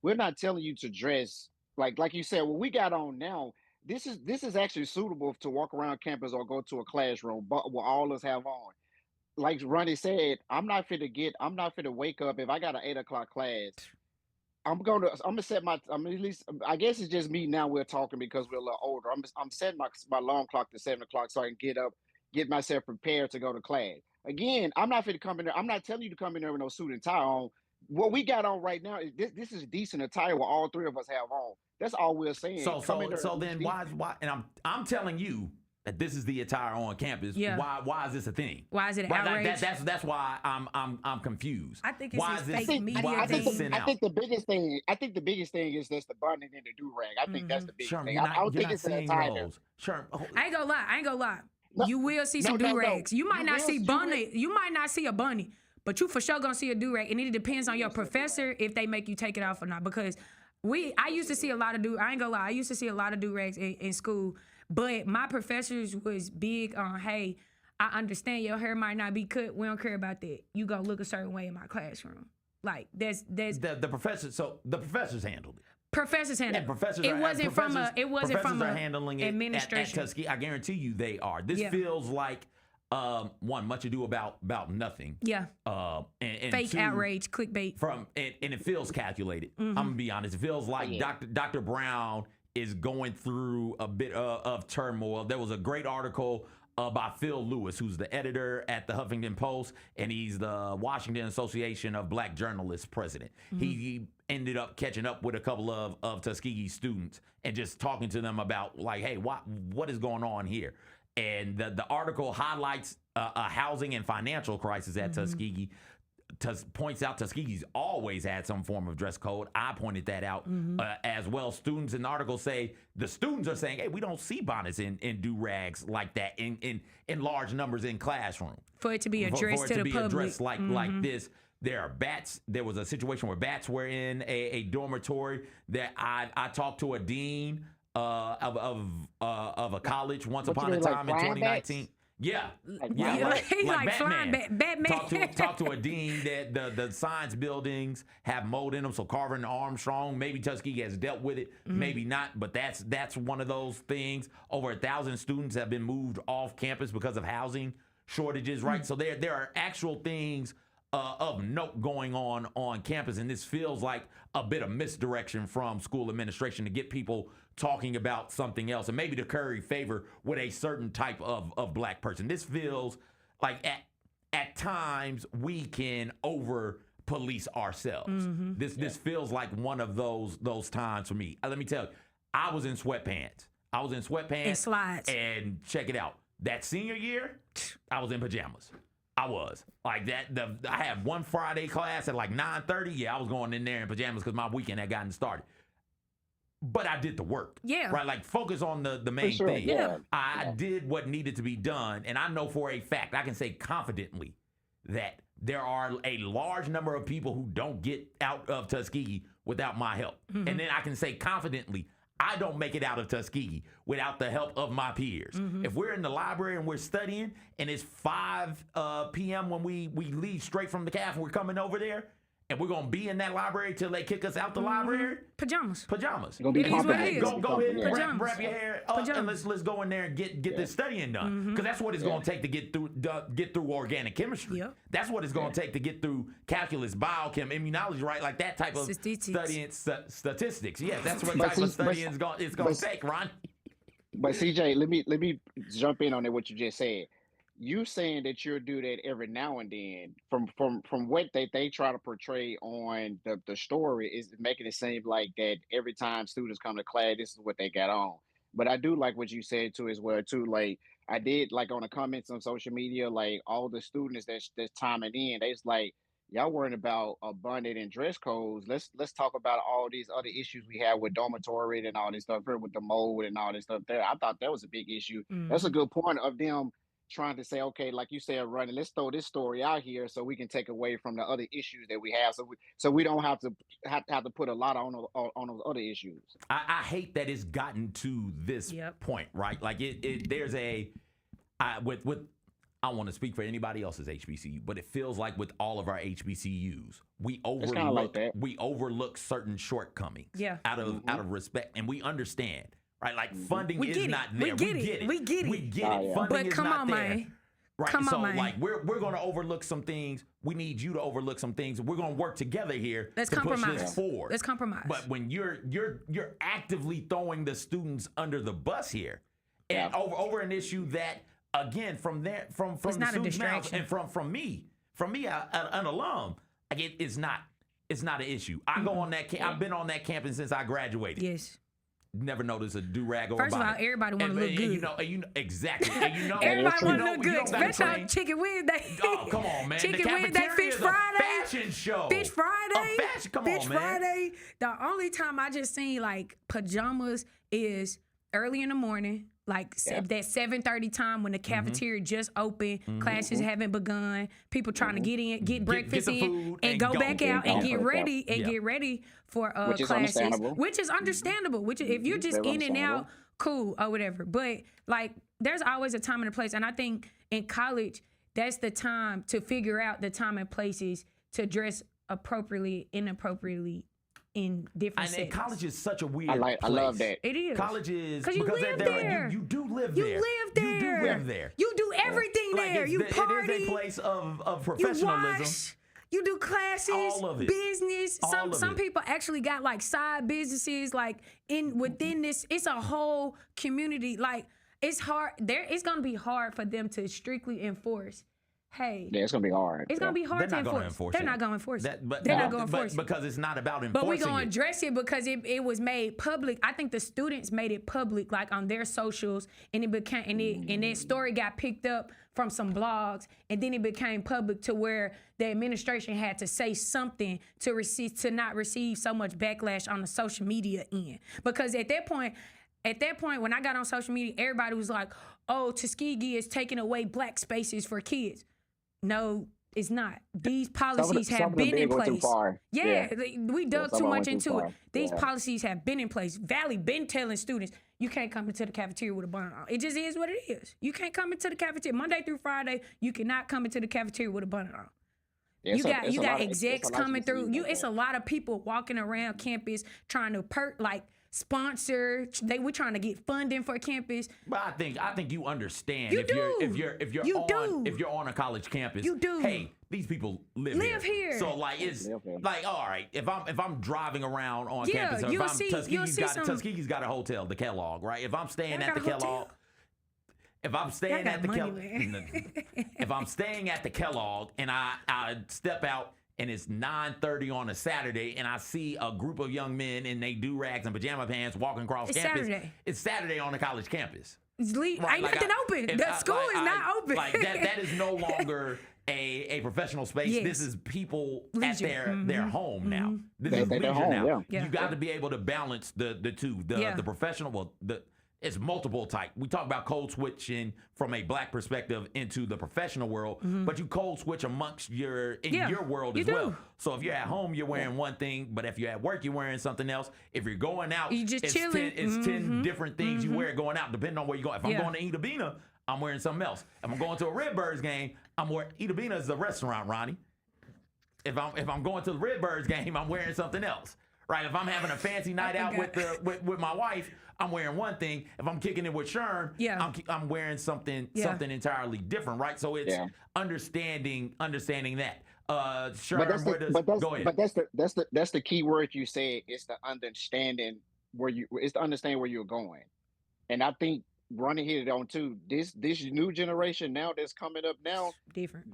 We're not telling you to dress like you said. What we got on now. This is actually suitable to walk around campus or go to a classroom, but what all of us have on. Like Ronnie said, I'm not fit to wake up. If I got an 8 o'clock class, I'm gonna set my. at least I guess it's just me now. We're talking because we're a little older. I'm setting my alarm clock to 7 o'clock so I can get up, get myself prepared to go to class. Again, I'm not fit to come in there. I'm not telling you to come in there with no suit and tie on. What we got on right now is this is decent attire. What all 3 of us have on. That's all we're saying. So then why? And I'm telling you that this is the attire on campus. Yeah. Why is this a thing? Why is it outrage? That's why I'm confused. I think it's fake media. I think the biggest thing is that's the buttoning and the do rag. I think that's the biggest thing. I don't think it's an attire. Sherm, I ain't gonna lie. No, you will see some do rags. You might not see bunny. You might not see a bunny, but you for sure gonna see a do rag, and it depends on your professor if they make you take it off or not. Because I used to see a lot of I ain't gonna lie. I used to see a lot of do rags in school, but my professors was big on, hey, I understand your hair might not be cut. We don't care about that. You gonna look a certain way in my classroom. Like there's the professors. So the professors handled it. Professors handled it. It wasn't from handling it administration. At Tuskegee. I guarantee you they are. This feels like much ado about nothing. Yeah. And fake 2, outrage, clickbait. And it feels calculated. I'm gonna be honest. It feels like Dr. Brown is going through a bit of turmoil. There was a great article by Phil Lewis, who's the editor at the Huffington Post, and he's the Washington Association of Black Journalists president. He ended up catching up with a couple of Tuskegee students and just talking to them about, like, hey, what is going on here? And the article highlights a housing and financial crisis at Tuskegee. Points out Tuskegee's always had some form of dress code. I pointed that out as well. Students in the article say the students are saying, hey, we don't see bonnets and do-rags like that in large numbers in classroom. For it to be addressed to the public. Addressed like this. There are bats. There was a situation where bats were in a dormitory that I talked to a dean of a college once upon a time in 2019. Bats? Yeah. Like Batman. Talk to a dean that the science buildings have mold in them. So Carver and Armstrong, maybe Tuskegee has dealt with it, maybe not. But that's one of those things. Over 1,000 students have been moved off campus because of housing shortages, right? So there are actual things of note going on campus, and this feels like a bit of misdirection from school administration to get people talking about something else and maybe to curry favor with a certain type of black person. This feels like at times we can over police ourselves. This feels like one of those times for me. Let me tell you, I was in sweatpants. And slides. And check it out. That senior year, I was in pajamas. I was. Like that. I had one Friday class at like 9:30. Yeah, I was going in there in pajamas because my weekend had gotten started. But I did the work. Yeah. Right? Like, focus on the main sure, thing. yeah. I did what needed to be done. And I know for a fact, I can say confidently that there are a large number of people who don't get out of Tuskegee without my help. Mm-hmm. And then I can say confidently, I don't make it out of Tuskegee without the help of my peers. Mm-hmm. If we're in the library and we're studying and it's 5 p.m. when we leave straight from the caf and we're coming over there, and we're going to be in that library till they kick us out the library. Pajamas. Pajamas. You're gonna be It is what it is. Go ahead and Pajamas. wrap your hair up and let's go in there and get this studying done. Because that's what it's going to take to get through organic chemistry. Yep. That's what it's going to take to get through calculus, biochem, immunology, right? Like that type of studying statistics. Yeah, that's what type of studying it's going to take, Ron. But CJ, let me jump in on that. What you just said. You saying that you'll do that every now and then, from what they try to portray on the story, is making it seem like that every time students come to class, this is what they got on. But I do like what you said too as well too. Like I did like on the comments on social media, like all the students that's timing in, they just like, y'all worrying about abundant and dress codes. Let's talk about all these other issues we have with dormitory and all this stuff here with the mold and all this stuff there. I thought that was a big issue. That's a good point of them trying to say, okay, like you said, running, let's throw this story out here so we can take away from the other issues that we have, so we don't have to put a lot on those other issues. I hate that it's gotten to this point, right? Like there's I want to speak for anybody else's HBCU, but it feels like with all of our HBCUs, we overlook certain shortcomings out of respect, and we understand. Right, like funding is not there. We get it. Funding but is come not on, there. man. Right. Come so on, man. like we're going to overlook some things. We need you to overlook some things. We're going to work together here Let's to compromise. push this forward. Let's compromise. But when you're actively throwing the students under the bus here, and over an issue that again from the students' mouths and from me, an alum, like it's not an issue. I go on that. I've been on that campus since I graduated. Yes. Never noticed a do-rag or First of all, everybody want to look good. You know exactly. And everybody want to look good, especially on Chicken Wednesday. Oh, come on, man. Chicken the Wednesday, Fish Friday. A fashion show. Fish Friday. Come Fish on, man. Friday. The only time I just seen like pajamas is early in the morning, like that 7:30 time when the cafeteria just opened, classes haven't begun, people trying to get in, get breakfast in, and go back out and get ready get ready for classes, which is understandable. Which if you're just in and out, cool or whatever. But like, there's always a time and a place, and I think in college that's the time to figure out the time and places to dress appropriately, inappropriately. In different settings. And college is such a weird place. I love that. It is. College is because you live there. You do live there. You live there. You do live there. You do everything there. You party. It is a place of professionalism. You wash. You do classes. All of it. Business. Some people actually got like side businesses like within this. It's a whole community. Like it's hard. It's gonna be hard for them to strictly enforce. Hey. Yeah, it's gonna be hard. It's gonna be hard to enforce. They're not gonna enforce it. They're not gonna enforce it. Because it's not about enforcing it. But we're gonna address it because it was made public. I think the students made it public, like on their socials, and it became and that story got picked up from some blogs, and then it became public to where the administration had to say something to not receive so much backlash on the social media end. Because at that point, when I got on social media, everybody was like, "Oh, Tuskegee is taking away black spaces for kids." No, it's not. These policies have been in place. Yeah, we dug too much into it. These policies have been in place. Valley been telling students, you can't come into the cafeteria with a bonnet on. It just is what it is. You can't come into the cafeteria. Monday through Friday, you cannot come into the cafeteria with a bonnet on. You got execs coming through. It's a lot of people walking around campus trying to sponsor. We're trying to get funding for campus. But I think you understand if you're on a college campus. You do. Hey, these people live here. So like it's like all right. If I'm driving around on campus, or if Tuskegee's got a hotel, the Kellogg, right? If I'm staying at the Kellogg. If I'm staying at the Kellogg and I step out and it's 9:30 on a Saturday and I see a group of young men in they do-rags and pajama pants walking across campus. Saturday. It's Saturday on a college campus. Ain't nothing open. The school is not open. Like that is no longer a professional space. Yes. This is people Leisure. at their home now. This is They're leisure home, now. yeah. You got to be able to balance the two. The professional, it's multiple type. We talk about code switching from a black perspective into the professional world, but you code switch amongst your world as well. So if you're at home, you're wearing one thing, but if you're at work, you're wearing something else. If you're going out, you just it's chilling. 10 different things you wear going out, depending on where you go. If I'm going to Ida Bina, I'm wearing something else. If I'm going to a Redbirds game, I'm wearing Ida Bina is a restaurant, Ronnie. If I'm going to the Redbirds game, I'm wearing something else. Right? If I'm having a fancy night out with my wife, I'm wearing one thing. If I'm kicking it with Sherm, I'm wearing something entirely different, right? So it's understanding that. Sherm, but that's the key word you said. It's the understanding where you're going, and I think Ronnie hit it on too. This new generation now that's coming up now, different.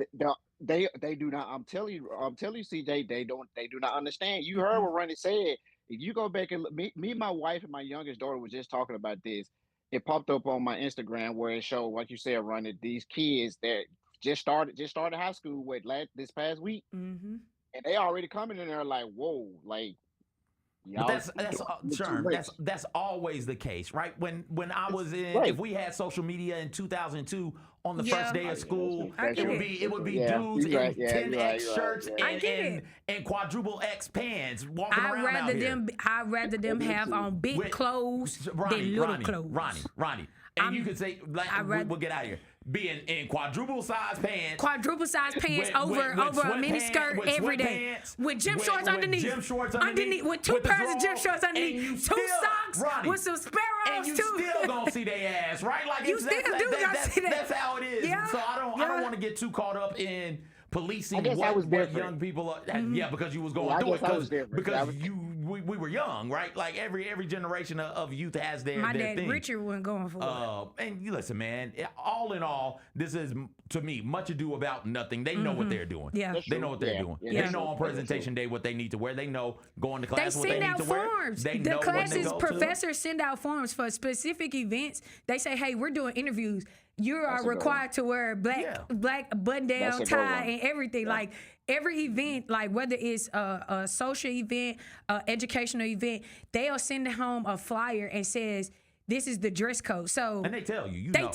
They do not. I'm telling you, CJ. They do not understand. You heard what Ronnie said. If you go back and look, me, my wife, and my youngest daughter was just talking about this. It popped up on my Instagram where it showed, like you said, Ronnie, these kids that just started high school this past week, and they already coming in there like, whoa, like. But that's always the case, right? When I was if we had social media in 2002 on the first day of school, it would be dudes in 10X shirts and quadruple X pants walking around out here. I'd rather them have on big clothes than little clothes. Ronnie. And you could say, like, we'll get out of here. Being in quadruple size pants over a mini skirt every day with gym shorts underneath. With two pairs of gym shorts underneath, two socks with some Sparrows and you still gonna see their ass, right? Like you still see that. That's how it is. Yeah. So I don't want to get too caught up in policing what young people are. Yeah, because you was going through it because we were young, right? Like every generation of youth has their My dad thing. Richard wasn't going for it. And you listen, man. All in all, this is to me much ado about nothing. They know what they're doing. Yeah, they know what they're doing. They know on presentation day what they need to wear. They know going to class what they need to wear. The classes professors send out forms for specific events. They say, hey, we're doing interviews. You are required to wear black button down tie and everything. Yeah. Like every event, like whether it's a social event, educational event, they'll send home a flyer and says, this is the dress code. So and they tell you. They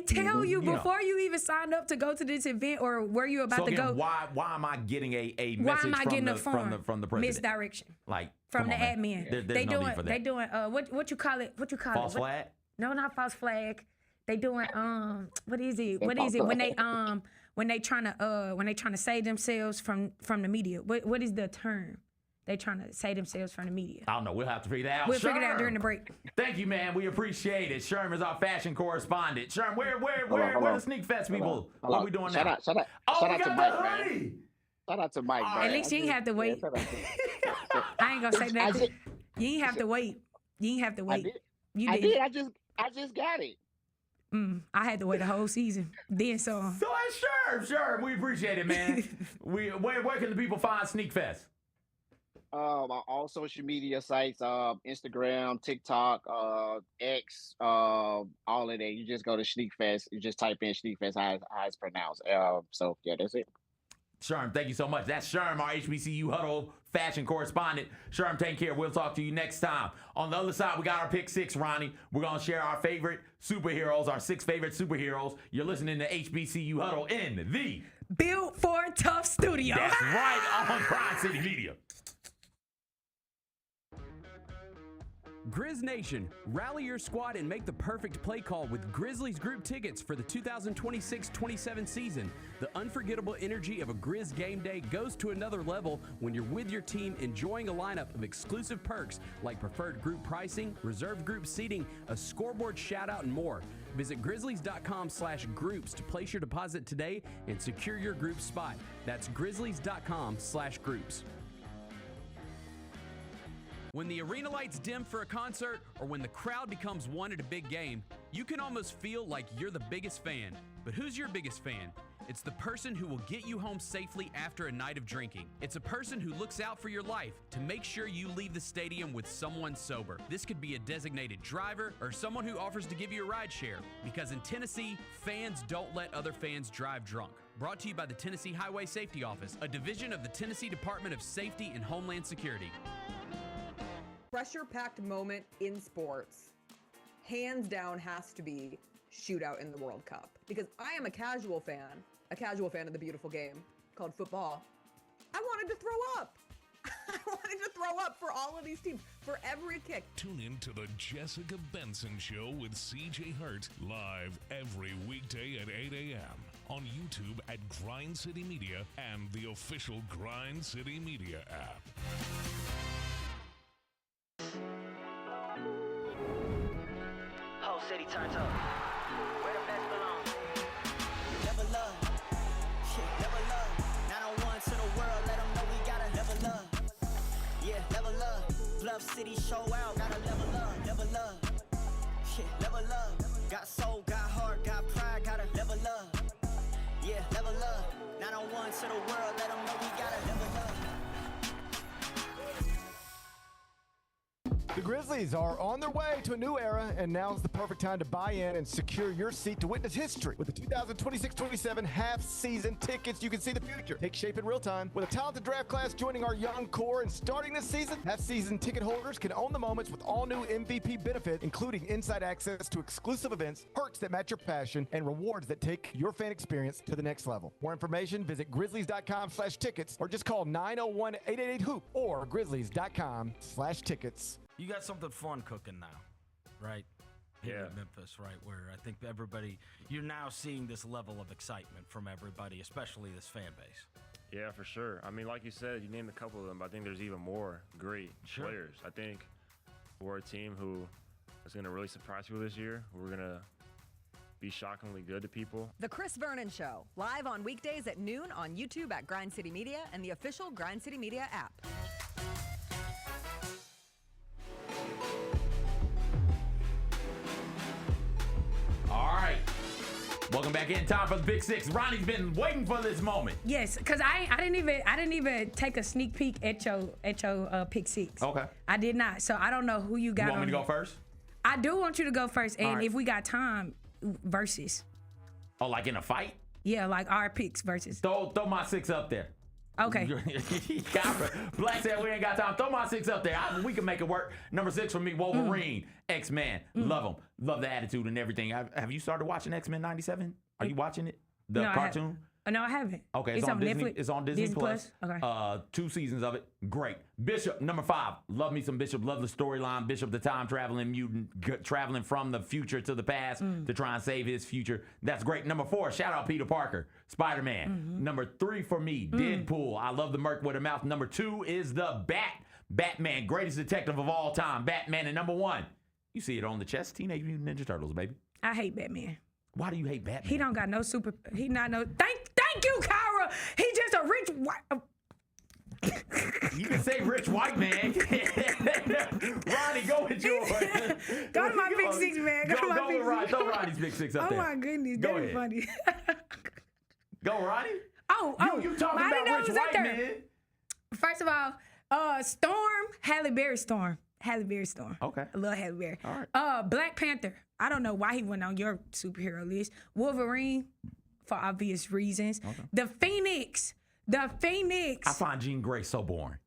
tell you before you even sign up to go to this event or where you're about to go. Why am I getting a message from the president? Misdirection. Like from the admin. There's no need for that. They doing what you call it? False flag? No, not false flag. They doing what is it when they trying to save themselves from the media? What is the term? They trying to save themselves from the media. I don't know. We'll have to figure that out. We'll figure it out during the break. Thank you, man. We appreciate it. Sherm is our fashion correspondent. Sherm, where the Sneak Fest people? What are we doing now? Shout out to Mike, man. Shout out to Mike, man. At least you ain't have to wait. I ain't gonna say nothing. You ain't have to wait. I did. I just got it. I had to wait a whole season. Then so. So that's Sherm. We appreciate it, man. Where can the people find Sneak Fest? On all social media sites, Instagram, TikTok, X, all of that. You just go to Sneak Fest. You just type in Sneak Fest, how it's pronounced. So yeah, that's it. Sherm, thank you so much. That's Sherm, our HBCU Huddle fashion correspondent. Sherm, take care. We'll talk to you next time. On the other side, we got our pick six, Ronnie. We're going to share our favorite superheroes, our 6 favorite superheroes. You're listening to HBCU Huddle in the Built for Tough studio. That's right, on Grind City Media. Grizz Nation, rally your squad and make the perfect play call with Grizzlies group tickets for the 2026-27 season. The unforgettable energy of a Grizz game day goes to another level when you're with your team enjoying a lineup of exclusive perks like preferred group pricing, reserve group seating, a scoreboard shout-out, and more. Visit grizzlies.com/groups to place your deposit today and secure your group spot. That's grizzlies.com/groups. When the arena lights dim for a concert or when the crowd becomes one at a big game, you can almost feel like you're the biggest fan. But who's your biggest fan? It's the person who will get you home safely after a night of drinking. It's a person who looks out for your life to make sure you leave the stadium with someone sober. This could be a designated driver or someone who offers to give you a ride share. Because in Tennessee, fans don't let other fans drive drunk. Brought to you by the Tennessee Highway Safety Office, a division of the Tennessee Department of Safety and Homeland Security. Pressure-packed moment in sports, hands down, has to be shootout in the World Cup. Because I am a casual fan of the beautiful game called football. I wanted to throw up. I wanted to throw up for all of these teams, for every kick. Tune in to the Jessica Benson Show with CJ Hurt, live every weekday at 8 a.m. on YouTube at Grind City Media and the official Grind City Media app. Whole city turns up. Where the best belong. Never love. Shit, never love. 901 to the world, let them know we gotta never love. Yeah, never love. Bluff City show out, gotta never love, never love. Shit, never love. Got soul, got heart, got pride, gotta never love. Yeah, never love. 901 to the world, let them know we gotta never love. The Grizzlies are on their way to a new era, and now's the perfect time to buy in and secure your seat to witness history. With the 2026-27 half-season tickets, you can see the future take shape in real time. With a talented draft class joining our young core and starting this season, half-season ticket holders can own the moments with all new MVP benefits, including inside access to exclusive events, perks that match your passion, and rewards that take your fan experience to the next level. More information, visit grizzlies.com/tickets or just call 901-888-HOOP or grizzlies.com/tickets. You got something fun cooking now, right? Here in Memphis, right? Where I think you're now seeing this level of excitement from everybody, especially this fan base. Yeah, for sure. I mean, like you said, you named a couple of them, but I think there's even more great players. I think we're a team who is going to really surprise people this year. We're going to be shockingly good to people. The Chris Vernon Show, live on weekdays at noon on YouTube at Grind City Media and the official Grind City Media app. All right. Welcome back in. Time for the Big Six. Ronnie's been waiting for this moment. Yes, because I didn't even take a sneak peek at your pick six. Okay. I did not. So I don't know who you got. You want me to on go first? I do want you to go first, and right. if we got time, versus. Oh, like in a fight? Yeah, like our picks versus. Throw my six up there. Okay. Black said we ain't got time. Throw my six up there. We can make it work. Number 6 for me, Wolverine, X-Men. Love him. Love the attitude and everything. Have you started watching X-Men 97? Are you watching it? The cartoon? No, I haven't. Okay, it's on Disney. It's on Disney Plus. Okay. 2 seasons of it. Great. Bishop, number 5. Love me some Bishop. Love the storyline. Bishop, the time traveling mutant, traveling from the future to the past to try and save his future. That's great. Number 4, shout out Peter Parker, Spider-Man. Number 3 for me, Deadpool. I love the Merc with a mouth. Number 2 is the Batman, greatest detective of all time, Batman. And number 1, you see it on the chest, Teenage Mutant Ninja Turtles, baby. I hate Batman. Why do you hate Batman? He don't got no super. He not no. Thank you, Kyra. He just a rich white. You can say rich white man. Ronnie, go with yours. Go to my Big Six, man. Go to my Big Six. Throw Ronnie's Big Six up there. Oh my goodness, Go that's ahead. funny. Go, Ronnie. Oh, you talking about rich white man? First of all, Storm, Halle Berry Storm. Okay. I love Halle Berry. All right. Black Panther. I don't know why he went on your superhero list. Wolverine, for obvious reasons. Okay. The Phoenix. I find Jean Grey so boring.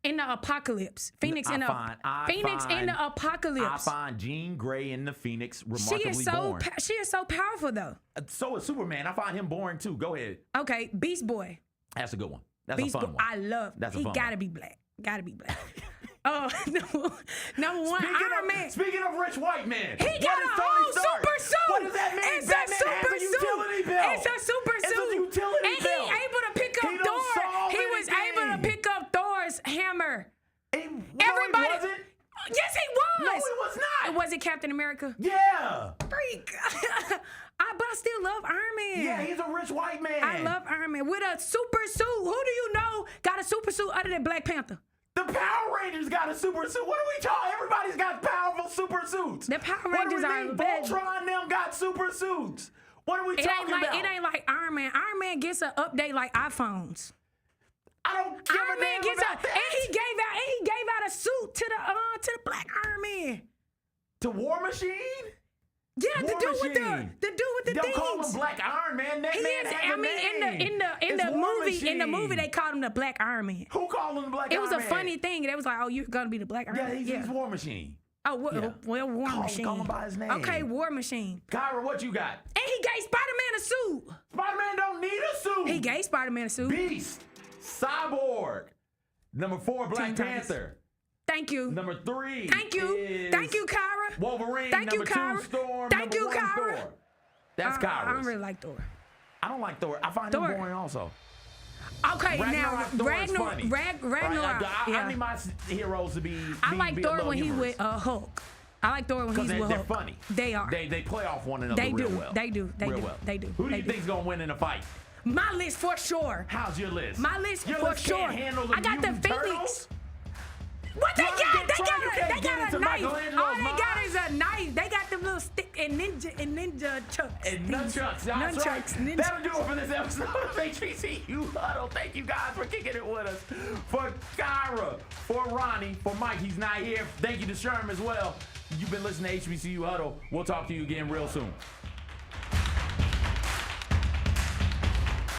In the apocalypse. Phoenix in the apocalypse. I find Jean Grey in the Phoenix remarkably boring. She is so powerful, though. So is Superman. I find him boring, too. Go ahead. Okay, Beast Boy. That's a good one. That's Beast a fun Boy, one. I love. That's he a fun gotta one. be black. Number 1, Iron Man. Speaking of rich white man, he got a whole super suit. What does that mean? It's Batman a super has a suit. utility belt. It's a super suit. It's a utility and belt. he able to pick up Thor. He was able to pick up Thor's hammer. Everybody. No, he wasn't. Yes, he was. No, he was not. Was it Captain America? Yeah. Freak. But I still love Iron Man. Yeah, he's a rich white man. I love Iron Man with a super suit. Who do you know got a super suit other than Black Panther? The Power Rangers got a super suit. What are we talking? Everybody's got powerful super suits. The Power Rangers are bad. Voltron them got super suits. What are we talking about? It ain't like Iron Man. Iron Man gets an update like iPhones. I don't give Iron a Man damn gets about that. and he gave out a suit to the black Iron Man. To War Machine? Yeah, War the dude with Machine. the Don't things. call him Black Iron Man. That He man is. has I a mean, name. in It's the War movie Machine. they called him the Black Iron Man. Who called him the Black It was Iron a Man? funny thing. They was like, "Oh, you're gonna be the Black Iron Man." Yeah, he's War Machine. Oh, well, Yeah. War Machine. Call him by his name. Okay, War Machine. Kyra, what you got? And he gave Spider-Man a suit. Spider-Man don't need a suit. He gave Spider-Man a suit. Beast, Cyborg. Number 4, Black Teen Titans. Panther. Thank you. Number 3. Thank you. Is Thank you, Kyra. Wolverine. Thank you, number Kyra. 2, Storm. Thank number you, 1, Kyra. Thor. That's I Kyra's. don't really like Thor. I don't like Thor. I find Thor. him boring also. Okay, now Thor is funny. Ragnarok. I need my heroes to be. I like be a Thor little when he's humorous. with Hulk. I like Thor when he's with they're Hulk. funny. They are. They play off one another They real do. well. They do. They real do. well. They do. Who do They you do. think's gonna win in a fight? My list for sure. How's your list? My list Your for list sure. can't handle the I got the Mutant Phoenix. Turtles? What they You got? can't They get got a into knife. Michelangelo's All they got mind. is a knife. They got them little stick and ninja chucks. And nunchucks. That's right. That'll do it for this episode of HBCU Huddle. Thank you guys for kicking it with us. For Kyra, for Ronnie, for Mike, he's not here. Thank you to Sherm as well. You've been listening to HBCU Huddle. We'll talk to you again real soon.